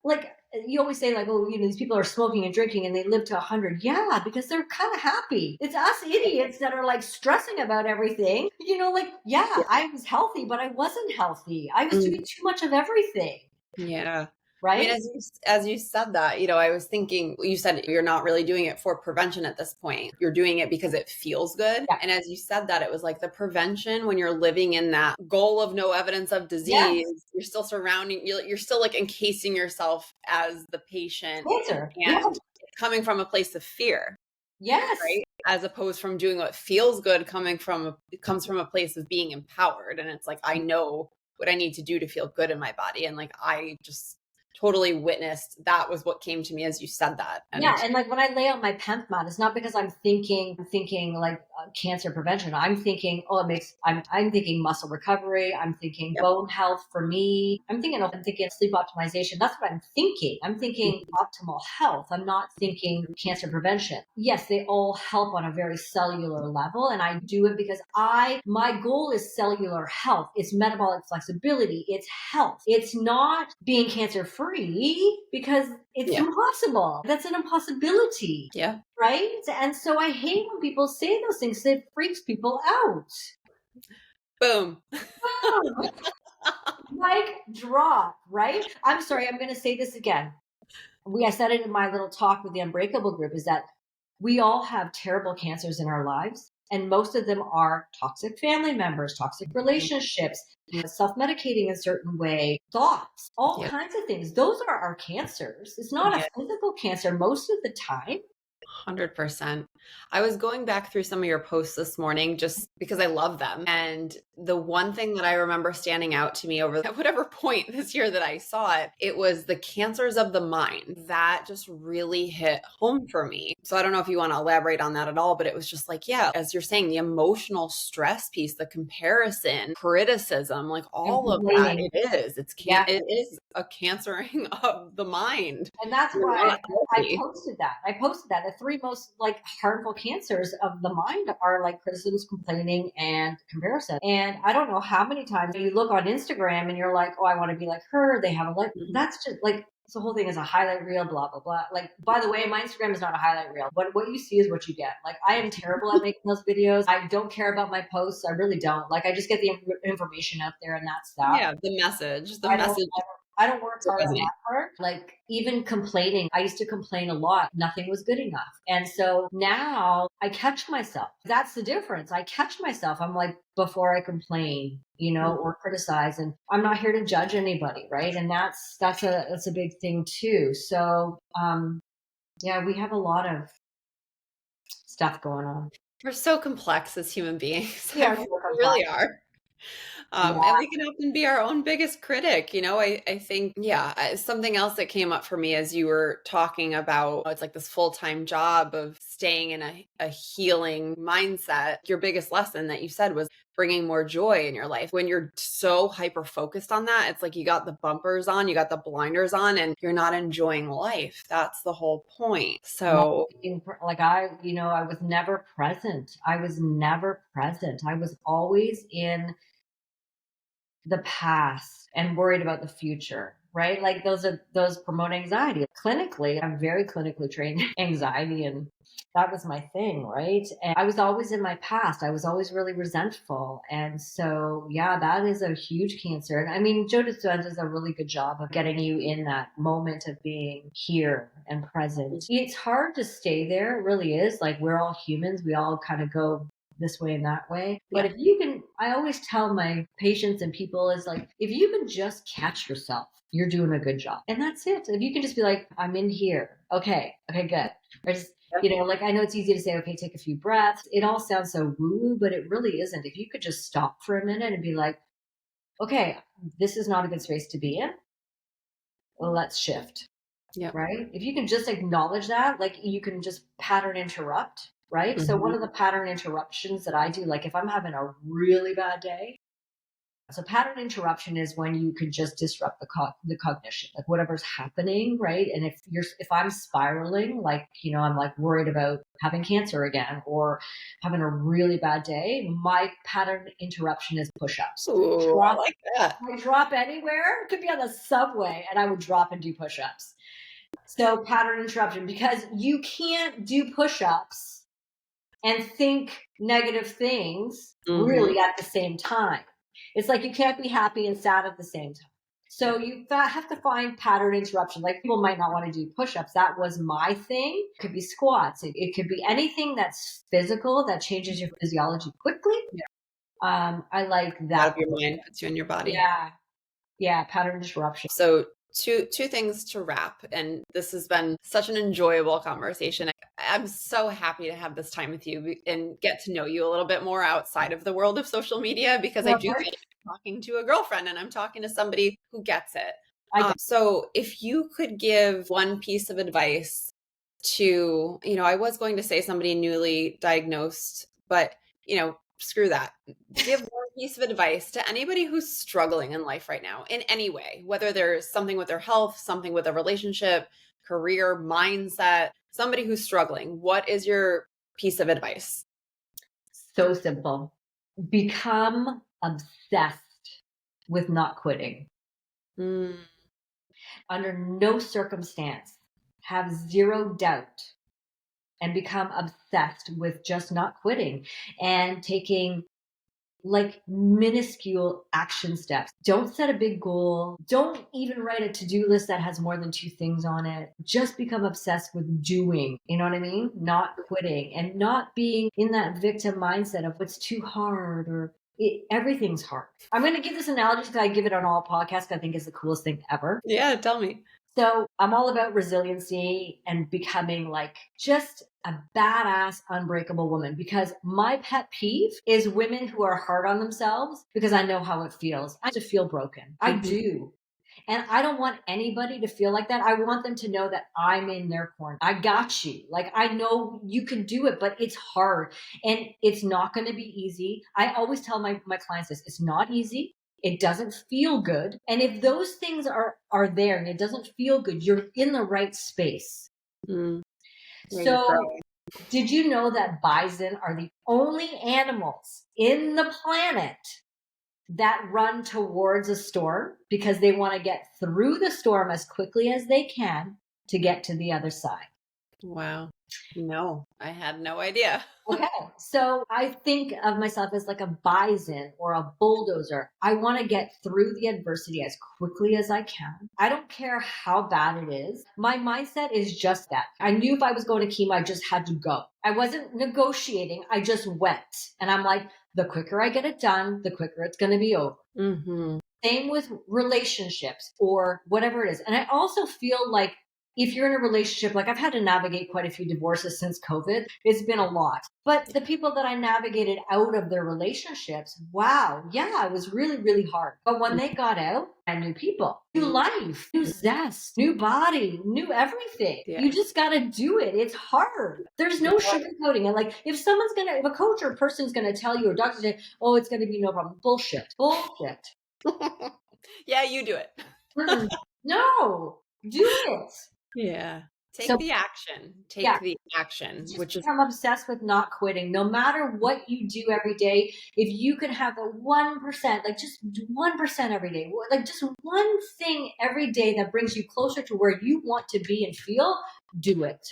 like, you always say, like, oh, these people are smoking and drinking and they live to 100. Yeah, because they're kind of happy. It's us idiots that are like stressing about everything. I was healthy, but I wasn't healthy. I was doing too much of everything. Yeah. Right. I mean, as you said that, I was thinking, you said you're not really doing it for prevention at this point. You're doing it because it feels good. Yeah. And as you said that, it was like the prevention when you're living in that goal of no evidence of disease, you're still you're still like encasing yourself as the patient and coming from a place of fear. Yes. Right. As opposed from doing what feels good, it comes from a place of being empowered. And it's like, I know what I need to do to feel good in my body. And like, I just totally witnessed that was what came to me as you said that. And like when I lay out my PEMF mat, it's not because I'm thinking like cancer prevention. I'm thinking, I'm thinking muscle recovery. I'm thinking bone health for me. I'm thinking sleep optimization. That's what I'm thinking. I'm thinking optimal health. I'm not thinking cancer prevention. Yes, they all help on a very cellular level. And I do it because my goal is cellular health. It's metabolic flexibility. It's health. It's not being cancer free because it's impossible. That's an impossibility. Yeah. Right? And so I hate when people say those things. It freaks people out. Boom. Mic drop, right? I'm sorry, I'm going to say this again. I said it in my little talk with the Unbreakable group, is that we all have terrible cancers in our lives. And most of them are toxic family members, toxic relationships, self-medicating a certain way, thoughts, all kinds of things. Those are our cancers. It's not a physical cancer most of the time. 100%. I was going back through some of your posts this morning just because I love them. And the one thing that I remember standing out to me over at whatever point this year that I saw it, it was the cancers of the mind. That just really hit home for me. So I don't know if you want to elaborate on that at all, but it was just like, as you're saying, the emotional stress piece, the comparison, criticism, like all of that, it is a cancering of the mind. And that's why I posted that. The three most harmful cancers of the mind are like criticism, complaining, and comparison. And I don't know how many times you look on Instagram and you're like, oh, I want to be like her. They have that's just like, the whole thing is a highlight reel, blah, blah, blah. Like, by the way, my Instagram is not a highlight reel. What you see is what you get. Like, I am terrible at making those videos. I don't care about my posts. I really don't. Like, I just get the information out there and that's that. Yeah, the message. I don't work hard on that part. Like, even complaining, I used to complain a lot. Nothing was good enough. And so now I catch myself. That's the difference. I catch myself. I'm like, before I complain, or criticize, and I'm not here to judge anybody. Right. And that's a big thing too. So, we have a lot of stuff going on. We're so complex as human beings. We really are. And we can often be our own biggest critic. I think, something else that came up for me as you were talking about, it's like this full-time job of staying in a healing mindset. Your biggest lesson that you said was bringing more joy in your life. When you're so hyper-focused on that, it's like you got the bumpers on, you got the blinders on, and you're not enjoying life. That's the whole point. So I was never present. I was always in the past and worried about the future. right? Like those promote anxiety. Clinically, I'm very clinically trained in anxiety, and that was my thing, right? And I was always in my past. I was always really resentful. And so, yeah, that is a huge cancer. And I mean, Joe Dispenza does a really good job of getting you in that moment of being here and present. It's hard to stay there. It really is. Like, we're all humans. We all kind of go this way and that way. But if you can, I always tell my patients and people is like, if you can just catch yourself, you're doing a good job. And that's it. If you can just be like, I'm in here. Okay, good. Or just, like, I know it's easy to say, okay, take a few breaths. It all sounds so woo, but it really isn't. If you could just stop for a minute and be like, okay, this is not a good space to be in. Well, let's shift. Yeah. Right. If you can just acknowledge that, like, you can just pattern interrupt. Right. Mm-hmm. So one of the pattern interruptions that I do, like if I'm having a really bad day, so pattern interruption is when you could just disrupt the cognition, like whatever's happening, right? And if I'm spiraling, like, I'm like worried about having cancer again or having a really bad day, my pattern interruption is push-ups. Ooh, I like that. I drop anywhere, it could be on the subway, and I would drop and do push-ups. So pattern interruption, because you can't do push-ups and think negative things really at the same time. It's like you can't be happy and sad at the same time. So you have to find pattern interruption. Like, people might not want to do push-ups. That was my thing. It could be squats. It could be anything that's physical that changes your physiology quickly. Yeah. I like that. Out of your mind, puts you in your body. Yeah. Yeah. Pattern disruption. So two things to wrap. And this has been such an enjoyable conversation. I'm so happy to have this time with you and get to know you a little bit more outside of the world of social media, because I do feel like I'm talking to a girlfriend and I'm talking to somebody who gets it. So if you could give one piece of advice to, I was going to say somebody newly diagnosed, but, screw that. Give one piece of advice to anybody who's struggling in life right now in any way, whether there's something with their health, something with a relationship, career, mindset, somebody who's struggling. What is your piece of advice? So simple. Become obsessed with not quitting. Under no circumstance, have zero doubt and become obsessed with just not quitting and taking like minuscule action steps. Don't set a big goal. Don't even write a to-do list that has more than 2 things on it. Just become obsessed with doing, you know what I mean? Not quitting and not being in that victim mindset of what's too hard or everything's hard. I'm going to give this analogy because I give it on all podcasts. I think it's the coolest thing ever. Yeah, tell me. So I'm all about resiliency and becoming like just a badass, unbreakable woman, because my pet peeve is women who are hard on themselves, because I know how it feels. I just feel broken. I do. And I don't want anybody to feel like that. I want them to know that I'm in their corner. I got you. Like, I know you can do it, but it's hard and it's not going to be easy. I always tell my clients this, it's not easy. It doesn't feel good. And if those things are there and it doesn't feel good, you're in the right space. So did you know that bison are the only animals in the planet that run towards a storm because they want to get through the storm as quickly as they can to get to the other side? Wow. No, I had no idea. Okay. So I think of myself as like a bison or a bulldozer. I want to get through the adversity as quickly as I can. I don't care how bad it is. My mindset is just that. I knew if I was going to chemo, I just had to go. I wasn't negotiating. I just went. And I'm like, the quicker I get it done, the quicker it's going to be over. Same with relationships or whatever it is. And I also feel like if you're in a relationship, like I've had to navigate quite a few divorces since COVID, it's been a lot. But the people that I navigated out of their relationships, wow, yeah, it was really, really hard. But when they got out, I knew people, new life, new zest, new body, new everything. Yeah. You just got to do it. It's hard. There's no sugarcoating it. Like if a coach or person's going to tell you or doctor say, oh, it's going to be no problem. Bullshit. Yeah, you do it. No, do it. Yeah. Take the action. The action, which is I'm obsessed with not quitting. No matter what you do every day, if you can have a 1%, like just 1% every day, like just one thing every day that brings you closer to where you want to be and feel, do it.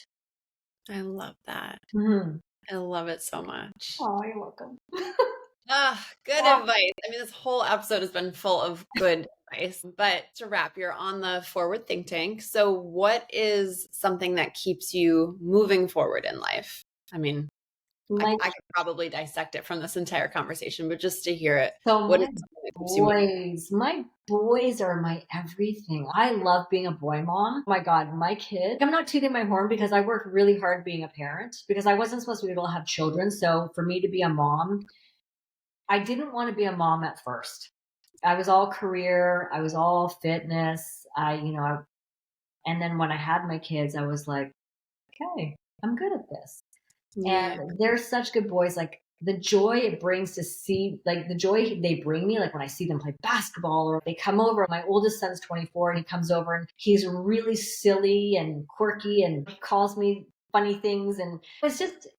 I love that. Mm-hmm. I love it so much. Oh, you're welcome. Good advice. I mean, this whole episode has been full of good advice. But to wrap, you're on the Forward Think Tank. So what is something that keeps you moving forward in life? I mean, I could probably dissect it from this entire conversation, but just to hear it. So What my is something that keeps you moving? my boys are my everything. I love being a boy mom. Oh my God, my kid. I'm not tooting my horn because I worked really hard being a parent because I wasn't supposed to be able to have children. So for me to be a mom, I didn't want to be a mom at first. I was all career. I was all fitness. And then when I had my kids, I was like, okay, I'm good at this. Yeah. And they're such good boys. Like the joy it brings to see, like the joy they bring me, like when I see them play basketball or they come over. My oldest son's 24 and he comes over and he's really silly and quirky and he calls me funny things. And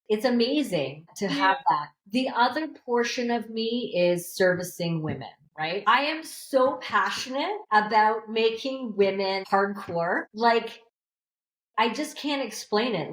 it's amazing to have that. The other portion of me is servicing women. Right? I am so passionate about making women hardcore. Like, I just can't explain it.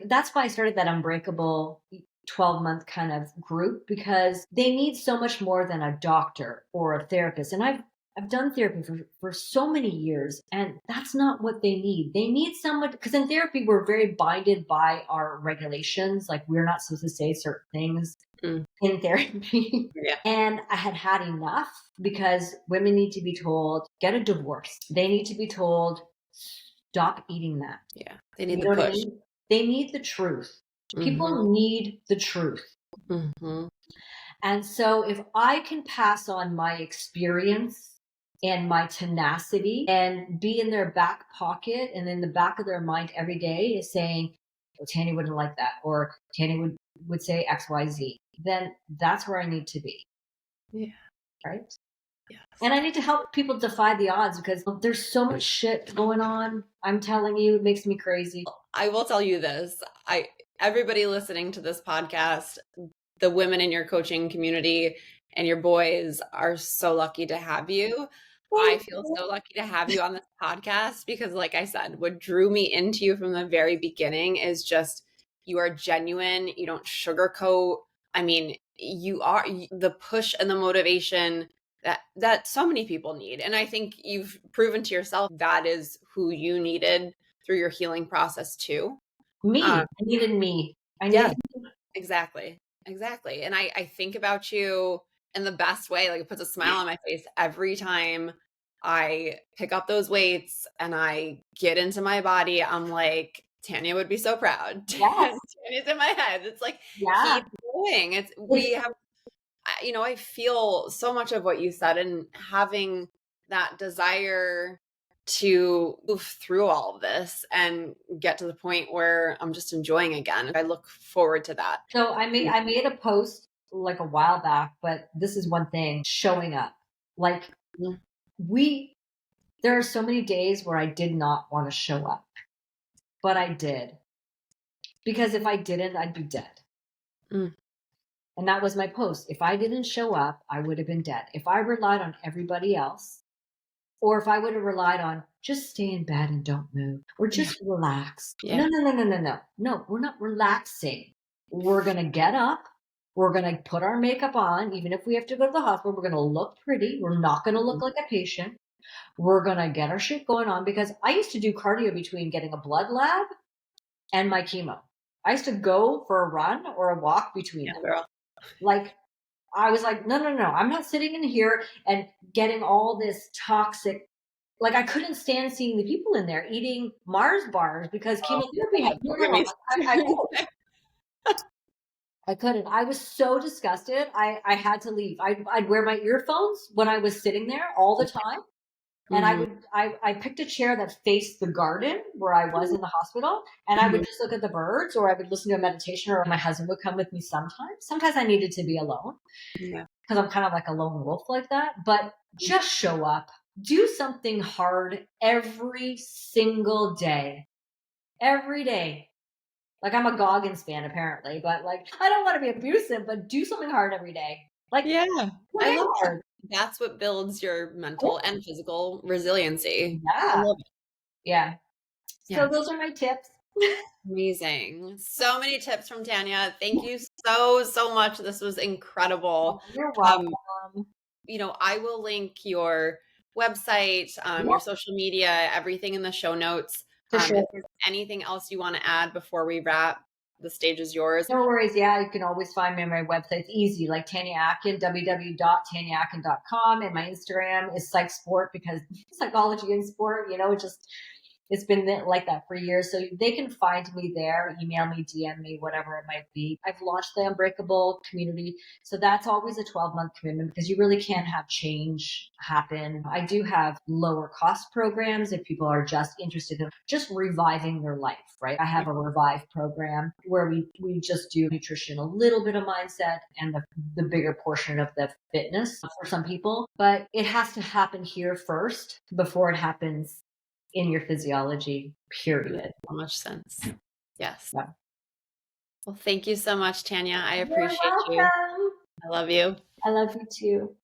That's why I started that Unbreakable 12-month kind of group because they need so much more than a doctor or a therapist. And I've done therapy for so many years and that's not what they need. They need someone because in therapy, we're very binded by our regulations. Like we're not supposed to say certain things in therapy. Yeah. And I had enough because women need to be told, get a divorce. They need to be told, stop eating that. Yeah. They need the push. They need the truth. People need the truth. Mm-hmm. And so if I can pass on my experience and my tenacity and be in their back pocket and in the back of their mind every day is saying, oh, Tanya wouldn't like that, or Tanya would say XYZ, then that's where I need to be. Yeah. Right? Yes. And I need to help people defy the odds because there's so much shit going on. I'm telling you, it makes me crazy. I will tell you this. Everybody listening to this podcast, the women in your coaching community and your boys are so lucky to have you. I feel so lucky to have you on this podcast because, like I said, what drew me into you from the very beginning is just you are genuine. You don't sugarcoat. I mean, you are the push and the motivation that so many people need. And I think you've proven to yourself that is who you needed through your healing process too. I needed me. Exactly. And I think about you in the best way. Like it puts a smile on my face every time I pick up those weights and I get into my body. I'm like, Tanya would be so proud. Yes. Tanya's in my head. It's like, yeah. keep going. We have, I feel so much of what you said and having that desire to move through all of this and get to the point where I'm just enjoying again. I look forward to that. So I made a post like a while back, but this is one thing, showing up. Like there are so many days where I did not want to show up, but I did. Because if I didn't, I'd be dead. And that was my post. If I didn't show up, I would have been dead. If I relied on everybody else, or if I would have relied on just stay in bed and don't move, or just relax. Yeah. No, we're not relaxing. We're going to get up. We're going to put our makeup on. Even if we have to go to the hospital, we're going to look pretty. We're not going to look like a patient. We're going to get our shit going on because I used to do cardio between getting a blood lab and my chemo. I used to go for a run or a walk between them. Girl. Like, I was like, no. I'm not sitting in here and getting all this toxic. Like, I couldn't stand seeing the people in there eating Mars bars because chemotherapy had. I couldn't. I was so disgusted. I had to leave. I'd wear my earphones when I was sitting there all the time. And I picked a chair that faced the garden where I was in the hospital, and I would just look at the birds, or I would listen to a meditation, or my husband would come with me sometimes. Sometimes I needed to be alone because I'm kind of like a lone wolf like that. But just show up, do something hard every single day, every day. Like I'm a Goggins fan apparently, but like I don't want to be abusive, but do something hard every day. Like I love that. That's what builds your mental and physical resiliency. I Yeah. love it. Yeah. So Yes. those are my tips. Amazing. So many tips from Tania. Thank you so, so much. This was incredible. You're Um, welcome. I will link your website, your Yep, social media, everything in the show notes. for sure. If there's anything else you want to add before we wrap, the stage is yours. No worries. Yeah, you can always find me on my website. It's easy, like Tania Atkin, www.taniaatkin.com. And my Instagram is psych sport because psychology and sport, it's been like that for years. So they can find me there, email me, DM me, whatever it might be. I've launched the Unbreakable community. So that's always a 12-month commitment because you really can't have change happen. I do have lower cost programs if people are just interested in just reviving their life, right? I have a Revive program where we just do nutrition, a little bit of mindset, and the bigger portion of the fitness for some people. But it has to happen here first before it happens in your physiology, period. So much sense. Yes. Yeah. Well, thank you so much, Tania. I You're appreciate you. welcome. I love you. I love you too.